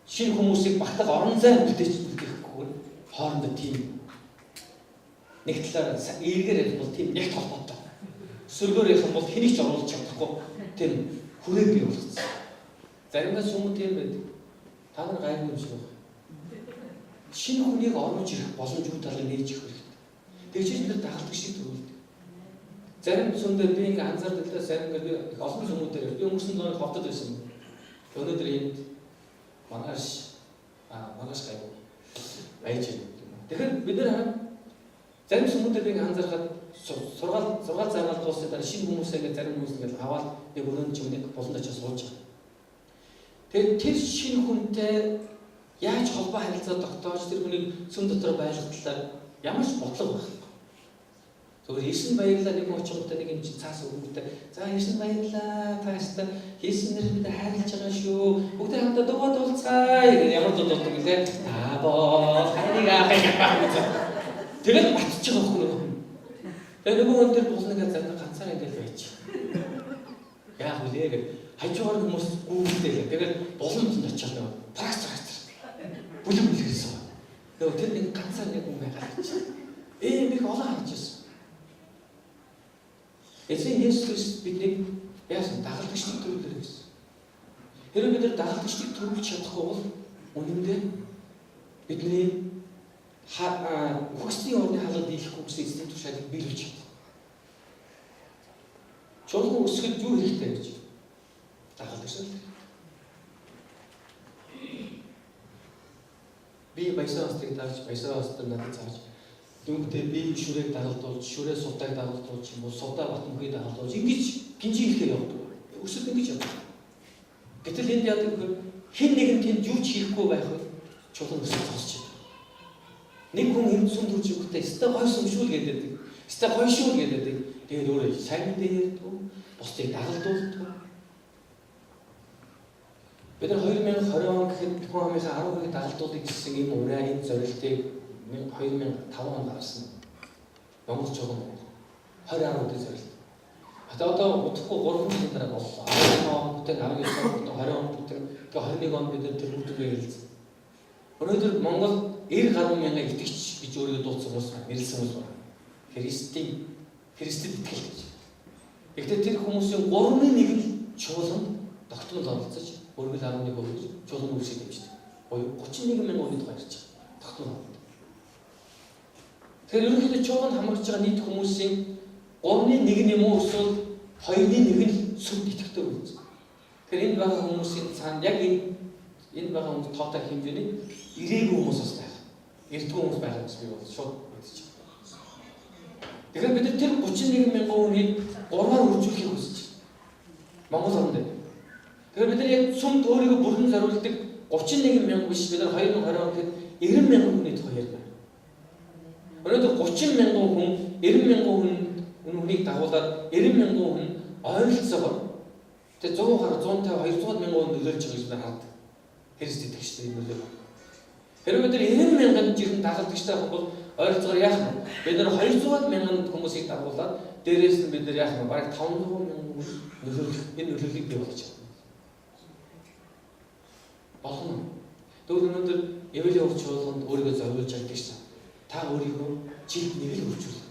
шинэ хүмүүсийг багтаах орон зай бүтээхгүй хоорондоо тийм нэг талаараа эргээр ярих бол тийм яг толгойтой. Сөргөөр ярих бол хэнийг ч оруулж чадахгүй тийм хүрээ бий болгоцсон. Заримдаа сүмүүд тийм байдаг. Та нар гайгүй юм шиг байна. Шинэ хүнийг оруулж ирэх боломжгүй талыг нээж их хэрэгтэй. Тэгж бид дагалдагчдыг төрүүлдэг. Зарим сүмдэр би ингээ анзаардаг л зарим ингээ их олон сүмүүдээр би өнгөрсөн зууны ховдод байсан. Өнөөдөр энд манаш гайгүй байж байна. Тэгэхээр бид нар зарим сүмүүдээр би ингээ анзаархад сургаал заагаад дууссан дараа шинэ хүмүүсээ ингээ зарим хүмүүс ингээ аваад нэг өрөөнд ч нэг болонд очиж сууж байгаа. Тэгээд тэр шинэ хүнтэй яаж холбоо харилцаа тогтоож тэр хүнийг сүм дотор байлгах талаар ямар ч бодлого байхгүй. Тэгвэл Есүс баярлалаа нэг очгонтой нэг юм чи цаас өгөхтэй. За Есүс баярлалаа та ястаа Есүс нэр бид хайрлаж байгаа шүү. Бүгд хамтдаа дугаа дуулцгаая гэж ямар дуулдаг гэлээ. Таабо хайрыг авах. Тэгээд батчих واخгүй нөгөө. Тэгээд нөгөө хүн тэр булнага зам ганцаар ингээл байж. Яах вэ гэж хажуугаар хүмүүс гүйлдээ. Тэгээд булан очиж нөгөө практик бүлэг хэлсэн. Нөгөө тэр нэг ганцаар нэг хүн байгаад чи. Их олон харж ирсэн. Эцэг Есүс биднийг яасан дагалдагчдыг төрүүлэх гэсэн. Хэрвээ бид нар дагалдагчдыг төрүүлж чадахгүй бол үнэндээ бидний хүчний орны хаалга дийлэхгүй гэсэн эзний тушаалыг биелүүлж чадах. Чуулган өсгөхөд юу хэрэгтэй гэж дагалдагч л. Би баясаастыг тааж, баясаастыг надад зааж дүнтэй би шүрээг дагалдуулж, шүрээ сувдаг дагалдуулж, юм уу сувдаг батмөхийг дагалдуулж ингэж гинжи хэлэхээр явдаг. Өсөлт ингэж явдаг. Гэтэл энд яадаг вэ? Хэн нэгэн тэнд юу ч хийхгүй байх вэ? Чулуун өсөлт зогсож байдаг. Нэг хүн энд сүм төрж өгөхдөө өстой гой сүмшүүл гэдэг. Өстой гой шүүл гэдэг. Тэгээд өөрөө сайн мэдээ ярьдаг. Бусдыг дагалдуулдаг. Бид нар 2020 он гэхэд хүн амынхаа 10% дагалдуулыг гэсэн ийм ураа энэ зорилтыг 2005 онд гаргасан. Монгол чуулган 20 зорилт. Одоо удахгүй 3 жилийн дараа боллоо. 18 он бүтээн 19 он бүтээн 20 он бүтээн 21 он бид нар тэр бүгдээ хэлсэн. Өнөөдөр Монгол 90 гаруй мянган итгэгч гэж өөрийгөө дуудсан хүмүүс байна. Нэрлсэн хүмүүс байна. Христэд итгэл гэж. Гэхдээ тэр хүмүүсийн 3/1 нь чуулганд тогтмол оролцож өргөл 11% гэж чуулган үүсгэж дэмждэг. Буюу 31 мянган хүний тухай ярьж байгаа. Тогтмол. Тэгэхээр ерөнхийдөө чуулганд хамрагч байгаа нийт хүмүүсийн 3/1 нь юм уу эсвэл 2/1 нь сүмд итгэдэг үү? Тэгэхээр энэ байгаа хүмүүсийн цаана яг энэ байгаа хүмүүс тоотой хэмжээний ирээгүй хүмүүс бас байх. Эртгүй хүмүүс байх гэж би бол шууд мэдчихэж байна. Тэгэхээр бид тэр 31 мянган хүнийг 3-аар үржүүлэхийг хүсэж байна. Монгол орнд. Тэгэхээр бид нар яг сүмд өөрийгөө бүрэн зориулдаг 31 мянга биш бид нар 2020 онд 90 мянган хүний тухай ярьж байна. Өнөөдөр 30 мянган хүн 90 мянган хүнийг дагуулад 90 мянган хүн ойролцоогоор тэг 100 гаруй 150 200 мянган хүн нөлөөлж байгаа гэж хараад Христ итгэгчдийн нөлөө. Хэрвээ бид нар 90 мянган жиргэн дагалдагчтай байх бол ойролцоогоор яах вэ? Бид нар 200 мянган хүмүүсийг дагуулад дээрээс нь бид нар яах вэ? Бараг 500 мянган хүн нөлөөлөх энэ нөлөөллийг бий болгож байна. Болно. Тэгвэл өнөөдөр Эвэлийн урд чуулганд өөрийгөө зориулж чаддаг шээ. Та өөрийгөө жилд нэг л үржүүл.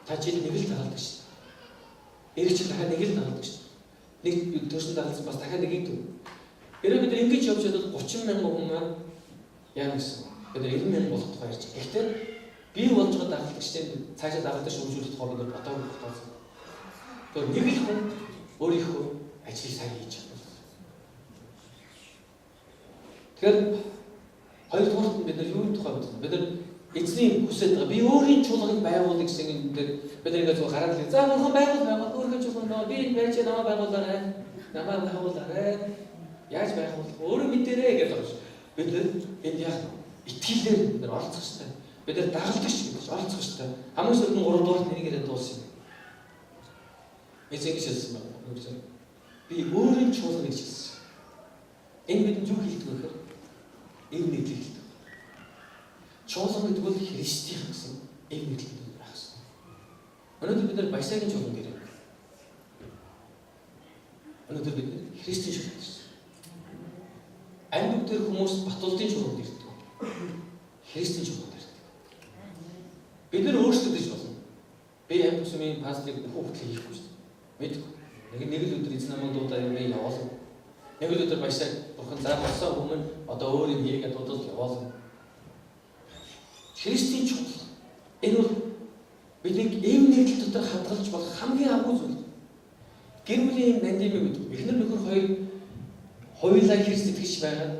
Та жилд нэг л дагалдаг шээ. Эрэгч дахиад нэг л дагалдаг шээ. Нэг төрсөн дагалсан бас дахиад нэгийг төв. Хэрвээ бид ингэж явж чадвал 30 мянган хүн маань яа гэсэн. Бид 90 мянган болох тухай ярьж. Гэхдээ бий болж байгаа дагалдагчдын цаашаа дагалдагч үржүүлэх тухай бид бодоогүй багтаасан. Тэгэхээр нэг л хүн өөрийнхөө ажлыг сайн хийж чадна. Тэгэхээр хоёрдугаарт бид нар юуны тухай бодсон. Бид нар эзний хүсэж байгаа би өөрийн чуулганыг байгуулах гэсэн юм дээр бид нар ингээд гараад л за мөнхөн байгуул өөрийнхөө чуулган байгаа би байж намаа байгуулаарай. Намаа байгуулаарай. Яаж байгуулах өөрөө мэдэрэй гэж байна. Бид нар энд яг итгэлээр бид нар оролцох хэрэгтэй. Бид нар дагалдагч гэж оролцох хэрэгтэй. Хамгийн сүүлд нь 3 дугаарт нэрийгээ дуусна. Эцэг гэж хэлсэн байна. Би өөрийн чуулган гэж хэлсэн. Энэ бидэнд юу хэлдэг вэ гэхээр энэ мэдлэг хэлдэг. Чуулган гэдэг бол Христийн гэсэн энэ мэдлэг байх хэрэгтэй. Өнөөдөр бид нар Баясагийн чуулган дээр байна. Өнөөдөр бид Христийн чуулган дээр. Амьд дээр хүмүүс Батулдын чуулганд ирдэг. Христийн чуулганд ирдэг. Бид нар өөрсдөө гэж болно. Би амьд сүмийн пастрыг хүүхдтэй хийхгүй шүү дээ. Мэдгүй. Нэг л өдөр эзэн намайг дуудаад явуулна. Нэг л өдөр Баясаг бурхан заа болсон өмнө одоо өөр юм хийгээд дуудаад явуулна. Христийн чуулган. Энэ бол бидний эв нэгдэл дотор хадгалж болох хамгийн агуу зүйл. Гэр бүлийн пандеми гэдэг. Эхнэр нөхөр хоёр хоёулаа Христ итгэж байгаа.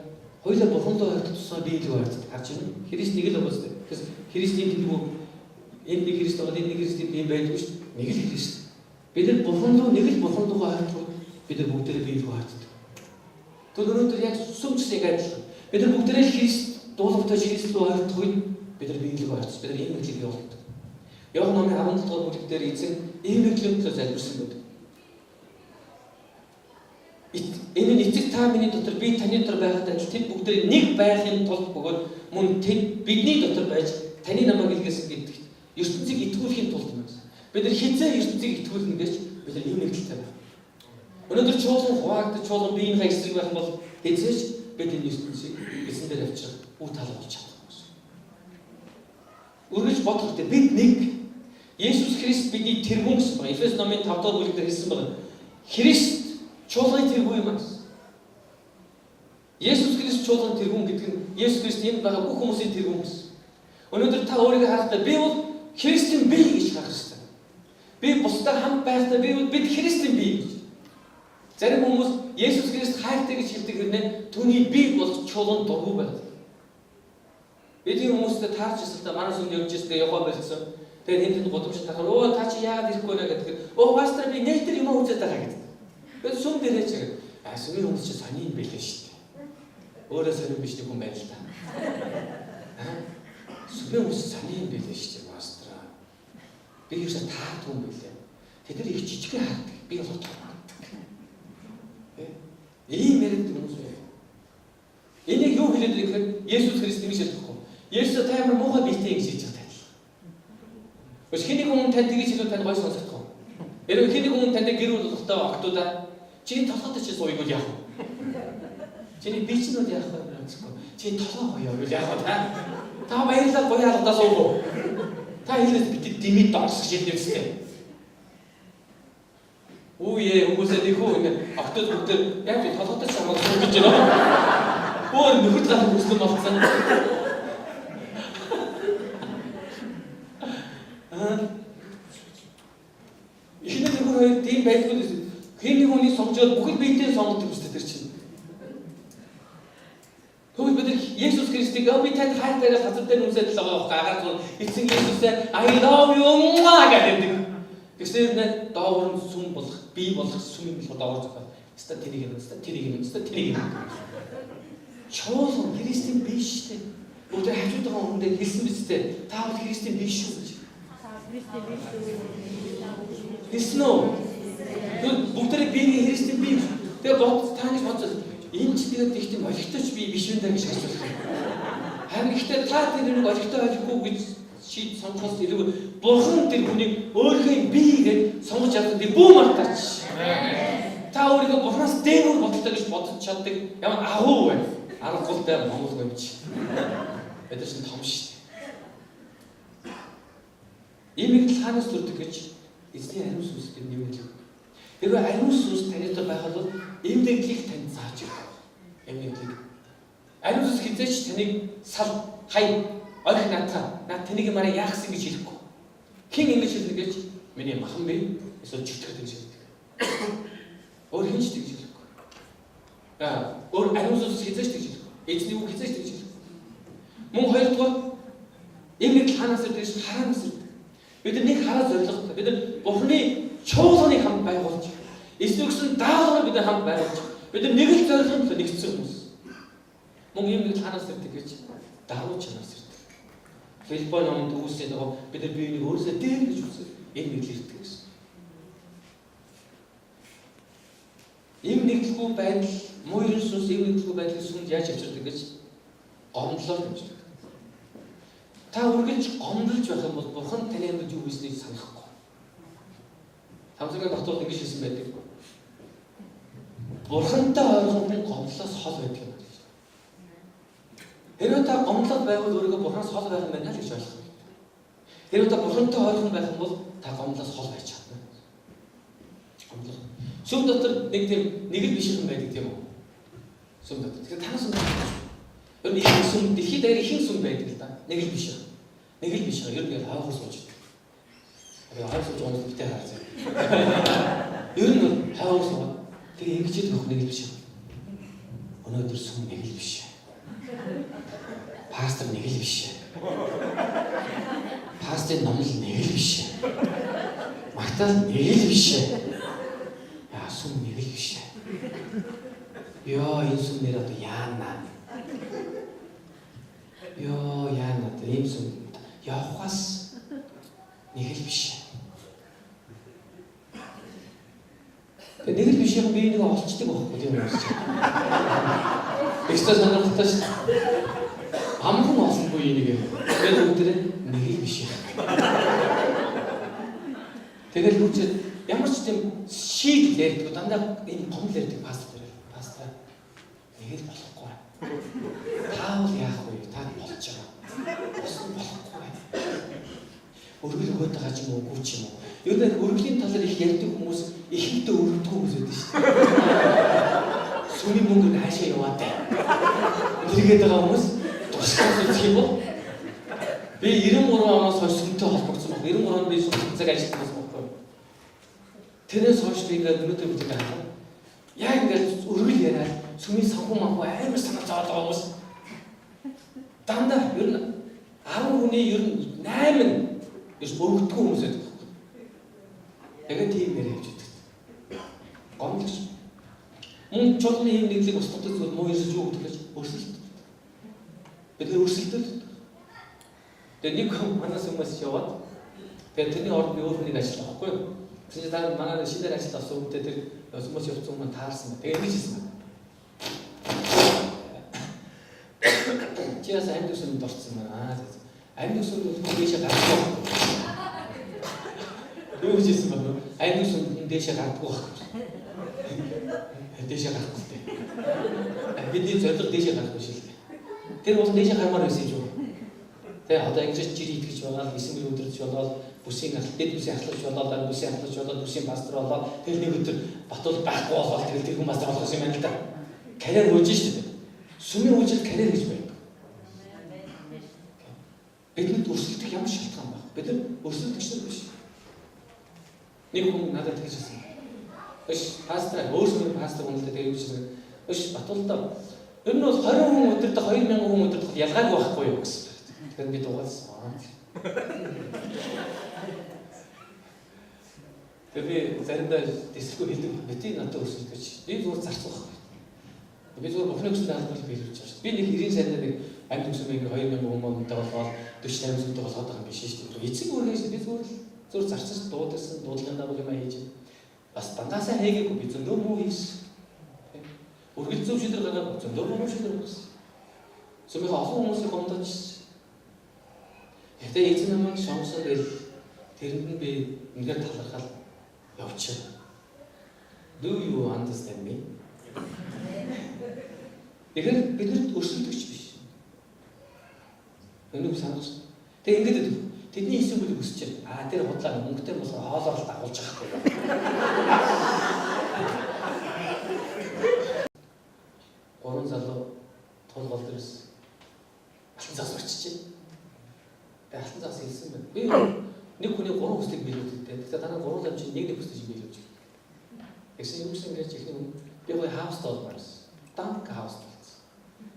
Хоёулаа бурхандаа хайртай тусгай биелэг хайртай. Харж байна. Христ нэг л байгаа. Тэгээс Христийн төлөв энэ нэг Христ байгаа, энэ нэг Христ юм байдгүй шүү дээ. Нэг л Христ. Бид нар бурхандаа нэг л бурхандаа хайртай. Бид нар бүгдээрээ биелэг хайртай. Тэгвэл өнөөдөр яг сүмчсийг адилхан. Бид нар бүгдээрээ Христ дуулавтай Христ рүү хайртай. Бид нар биелэг хайртай. Бид нар ийм мэдлийг явуулдаг. Явах номын 17 дугаар бүлэг дээр эзэн ийм мэдлийг төлөө залбирсан байдаг. Энэ нь эцэг та миний дотор би таны дотор байхад адил тэд бүгдээ нэг байхын тулд бөгөөд мөн тэд бидний дотор байж таны намайг илгээсэн гэдэгт ертөнцийг итгүүлэхийн тулд юм гэсэн. Бид нар хизээ ертөнцийг итгүүлэх нь гэж бид нар юм нэгдэлтэй байна. Өнөөдөр чуулган хуваагдаж чуулган биеийнхээ эсрэг байх бол хизээч бид энэ ертөнцийг эзэн дээр авчрах үе тал болж чадахгүй юм. Үргэлж бодох хэрэгтэй бид нэг Есүс Христ бидний тэргүүн гэсэн байна. Эфес номын 5 дугаар бүлэгт хэлсэн байна. Христ чуулганы тэргүүн юм аа. Есүс Христ чуулганы тэргүүн гэдэг нь Есүс Христ энд байгаа бүх хүмүүсийн тэргүүн гэсэн. Өнөөдөр та өөрийгөө харахтаа би бол Христийн бие гэж харах хэрэгтэй. Би бусдаар хамт байхдаа би бол бид Христийн бие гэж. Зарим хүмүүс Есүс Христ хайртай гэж хэлдэг хэрнээ түүний бие бол чуулганд дургүй байдаг. Бидний хүмүүстэй таарч ирсэн та манай сүнд явж ирсэн Яхов байсан. Тэгээд энд годомч тахаар оо та чи яагаад ирэхгүй нэ гэдэг. Оо пастор би нэг тэр юм үзээд байгаа гэдэг. Тэгээд сүм дээрээ чигээ. Сүмийн хүмүүс чи сони юм байлээ шүү дээ. Өөрөө сонирн биш нэг хүн байна л та. Сүмийн хүмүүс сони юм байлээ шүү дээ пастор. Би юусаа таард хүн байлээ. Тэд нар их жижигхэн хаадаг. Би бол таардаг. Ийм яриад хүмүүс бай. Энийг юу тэгж хэлэхгүй. Есүс та ямар муухай биетэй гэж хэлж байгаа тань. Өс хэний хүн тань тэгж хэлвэл тань гой сонсохгүй. Хэрвээ хэний хүн танд гэр бүл болохтой охтуудаа чи толгойд чи сууйг бол яах вэ? Чиний бие чинь бол яах вэ гэхгүй. Чи толгой гоё юу яах вэ та? Та баярлал гоё алгадаа суув. Та хэлээд бид димит донсох гэж хэлнэвстэй. Үе хүмүүсээ нөхөө ингэ охтууд бүгд яг л толгойд ч хамаагүй сууж байна. Өөр нөхөд лах хүслэн болсон. Ихэнх нөхөр хоёр тийм байдгүй хэний хүний сонгожоод бүхэл биетэй сонгодог юм шүү дээ тэр чинь. Тэгвэл бид Есүс Христийг би танд хайртай газар дээр үнсээд л байгаа гаагаар зур эцэг Есүсээ I love you гэдэг. Гэвч доогор сүм болох бие болох сүмийн болох доогор зохиол. Ста тэрийг юм. Чоолон Христийн бие шүү дээ. Бүгд хажууд байгаа хүн дээр хэлсэн биз дээ. Та бол Христийн бие шүү гэж. Хэлсэн үү? Бүгдээ биений Христийн бие. Тэгээ тааныг бодсоо энэ ч тэгээд их тийм олигтойч бие биш юм даа гэж хэлсэн. Харин ихтэй та тэр нэг олигтой олихгүй гэж шийд сонгохоос илүү Бурхан тэр хүнийг өөрийнхөө биеийг сонгож чаддаг тийм бүү мартаач. Та өөрийгөө Бурханаас дээгүүр бодолтой гэж бодож чаддаг ямар агуу вэ? Аргагүй Монгол гомч. Бид чинь том шүү дээ. Имийг л хаанаас төрдөг гэж эзний ариун сүнс гэдэг нэмэлт. Хэрвээ ариун сүнс танитай байх бол имлэглийг танд зааж өгөх. Имлэглийг. Ариун сүнс хизээч таныг сал хай ойх натаа наа тэнийг мараа яахсан гэж хэлэхгүй. Хин ингэж хэлнэ гэж миний махан бий эсвэл чөтгөр гэж хэлдэг. Өөр хинч тэгж хэлэхгүй. Өөр ариун сүнс хизээч тэгж хэлэхгүй. Эзний үг хизээч тэгж хэлэхгүй. Мөн хоёрдугаар имлэг хаанаас ирдэг хаанаас ирдэг. Бид нэг хараа зорилготой. Бид Бурханы чуулганыг хамт байгуулж, Иесусийн даалгаврыг бид хамт байгуулж, бид нэг л зорилготой нэгдсэн хүмүүс. Мөн имлэг хаанаас ирдэг гэж даалгавар чанаас ирдэг. Филиппо номонд үгүйсээ нөгөө бид биенийг өөрөөсөө дээр гэж үзсэн. Энэ нэг л ирдэг гэсэн. Им нэгдэлгүй байдал, муурын сүнс им нэгдэлгүй байдлыг сүнд яаж авчирдаг гэж гомдлоор хэмждэг. Та үргэлж гомдлж байх юм бол Бурхан таны амьд юу хийснийг санахгүй. Тамсагийн дотоод ингэж хэлсэн байдаг. Бурхантай ойрхон хүн гомдлоос хол байдаг юм байна. Хэрвээ та гомдлоод байвал өөрийгөө Бурханаас хол байх юм байна л гэж ойлгох. Хэрвээ та Бурхантай ойрхон байх юм бол та гомдлоос хол байж чадна. Гомдлоо. Сүм дотор нэг тийм нэг л биш юм байдаг тийм үү? Сүм дотор. Тэгэхээр танаас сүм. Ер нь их сүм дэлхийд даяар их сүм байдаг л да. Нэг л биш. Нэг л биш. Ер нь хавар сууж байдаг. Хавар сууж байгаа нь битээ хараа. Ер нь хавар суугаад тэгээ ингэж идэх нэг л биш. Өнөөдөр сүм нэг л биш. Пастор нэг л биш. Пасторын номлол нэг л биш. Магтаал нэг л биш. Яа сүм нэг л биш. Яа энэ сүм нэр одоо яана. Яа яана ийм сүм явахаас нэг л биш. Нэг л биш юм би нэг олцдог байхгүй тийм үү? Экстра сонирхолтой шүү. Амхан олсонгүй энийг. Тэгээд бүгдээ нэг л биш. Тэгэл хүүчээд ямар ч тийм шийдэл ярьдаг дандаа энэ гомдол ярьдаг пастор нэг л болохгүй. Таавал яах вэ? Та болж байгаа. Болохгүй. Өргөл өгөөд байгаа ч юм уу, үгүй ч юм уу. Ер нь өргөлийн талаар их ярьдаг хүмүүс ихэнхдээ өргөдгөө хүмүүс байдаг шүү дээ. Сүмийн мөнгө хаашаа яваатай. Тэргээд байгаа хүмүүс тусгаас үзэх юм бол би 93 оноос хойш сүмтэй холбогдсон баг. 93 онд би сүм цаг ажилласан байхгүй. Тэрээс хойш би ингээд өнөөдөр бид байгаа. Яг ингээд өргөл яриад сүмийн санхүү манхүү амар санаа зовоод байгаа хүмүүс. Дандаа ер нь 10 хүний ер нь 8 гэж өргөдгөө хүмүүс байдаг. Тэгээд тийм нэр явж байдаг. Гомдлож. Мөн чуулганы ийм нэглийг устгах зүйл муу ерсэж юу гэдэг гэж өрсөлдөв. Бид нэр өрсөлдөв. Тэгээд нэг манаас хүмүүс яваад тэгээд тэрний орд би өөр хүнийг ажиллах байхгүй юу? Тэгвэл та манай шинээр ажиллах хүмүүстэй тэр хүмүүс явцсан хүмүүс таарсан байна. Тэгээд ингэж хэлсэн байна. чи яас амьд өсөнд орцсон байна. Амьд өсөнд дээшээ гарахгүй. Юу гэж хэлсэн бэ? Амьд өсөнд дээшээ гарахгүй байна. Дээшээ гарахгүй дээ. Бидний зорилго дээшээ гарахгүй шүү дээ. Тэр бол дээшээ гармаар байсан юм. Тэгээ одоо ингэж жир итгэж байгаа, эсэмэр өдөрч болоод бүсийн дэд бүсийн ахлагч болоод, бүсийн ахлагч болоод, бүсийн пастор болоод тэр нэг өдөр Батул байхгүй болоод тэр хүн пастор болох юм байна л да. Карьер хөөж шүү дээ. Сүмийн үйлчлэл карьер гэж байна. Бидэнд өрсөлдөх ямар шалтгаан байна? Бид нар өрсөлдөгч нар биш. Нэг хүн надад тэгж хэлсэн. Өш пастор өөрсдөө пастор хүнтэй тэгээ юу гэсэн. Өш Батулдаа ер нь бол 20 хүн өдөртөө 2000 хүн өдөртөө ялгаагүй байхгүй юу гэсэн. Тэгэхээр би дугаалсан. Тэгээ заримдаа дэслэхгүй хэлдэг. Бити надад өрсөлдөж. Би зүгээр зарцуулах байх. Би зүгээр бүхний өсөлт хаалгал биелүүлж байгаа шүү. Би нэг 90 сайдаа нэг амьд өсөмийг 2000 хүмүүстээ болоод 40 50 сүнтэй болгоод байгаа юм биш шүү дээ. Эцэг үргэлж би зүгээр зарцаж дуудсан, дуудлагын дагуу юм хийж. Бас дандаасаа хийгээгүй би зөндөө муу хийсэн. Үргэлж зөв шийдвэр гаргаад зөндөө муу шийдвэр гаргасан. Сүмийн олон хүмүүсийг гомдооч. Гэтэ эзэн намайг сонгосон гэж тэрэнд нь би ингээд талархал явчихна. Do you understand me? Тэгэхээр бид нар өрсөлдөгч биш. Өнөөдөр санаж. Тэгээ ингээд тэдний хийсэн бүлэг өсч байна. Тэр худлаа мөнгөтэй болохоор хоолоор л дагуулж байгаа байхгүй. Гурван залуу тулгал дээрс алтан загас очиж. Тэгээ алтан загас хэлсэн байна. Би нэг хүний гурван хүслийг биелүүлдэг. Тэгэхээр дараа гурван зам чинь нэг хүслийг биелүүлж байна. Гэсэн юм шиг ингэж ихний би гоё хаустай болмоос. Данк хаустай болсон.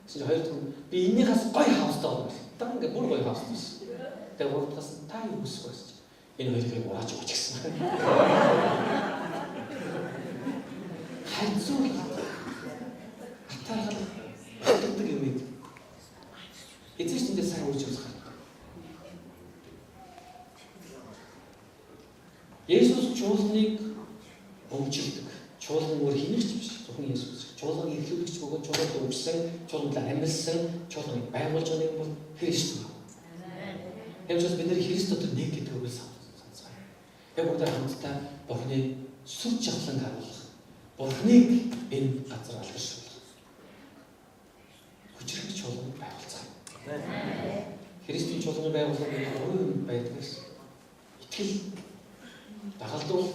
Эсвэл хоёр хүн би энийхээс гоё хаустай болмоос. Данк бүр гоё хаустай болсон. Тэгээ гуравтаас та юу хүсэх вэ? Энэ хоёрыг ураач өгч гисэн. Хайцуу атархал хатдаг юм ийм. Эцэг чинь сайн үрж үзэх. Есүс чуулганыг өмчилдөг. Чуулган өөр хинэгч биш. Зөвхөн Есүс. Чуулганыг эхлүүлэгч бөгөөд чуулганыг өмчсөн, чуулганыг амьдсан, чуулганыг байгуулж байгаа нэг бол Христ. Ямжаас бид нэр Христ дотор нэг гэдэг үгийг сонсгоо. Яг бүгд хамтдаа Бурхны сүр жавхлан харуулах. Бурхныг энэ газар алдаршуулах. Хүчрэх чуулганыг байгуулцгаая. Христийн чуулганыг байгуулах гэдэг өөр юм байдаг. Итгэл дагалдуул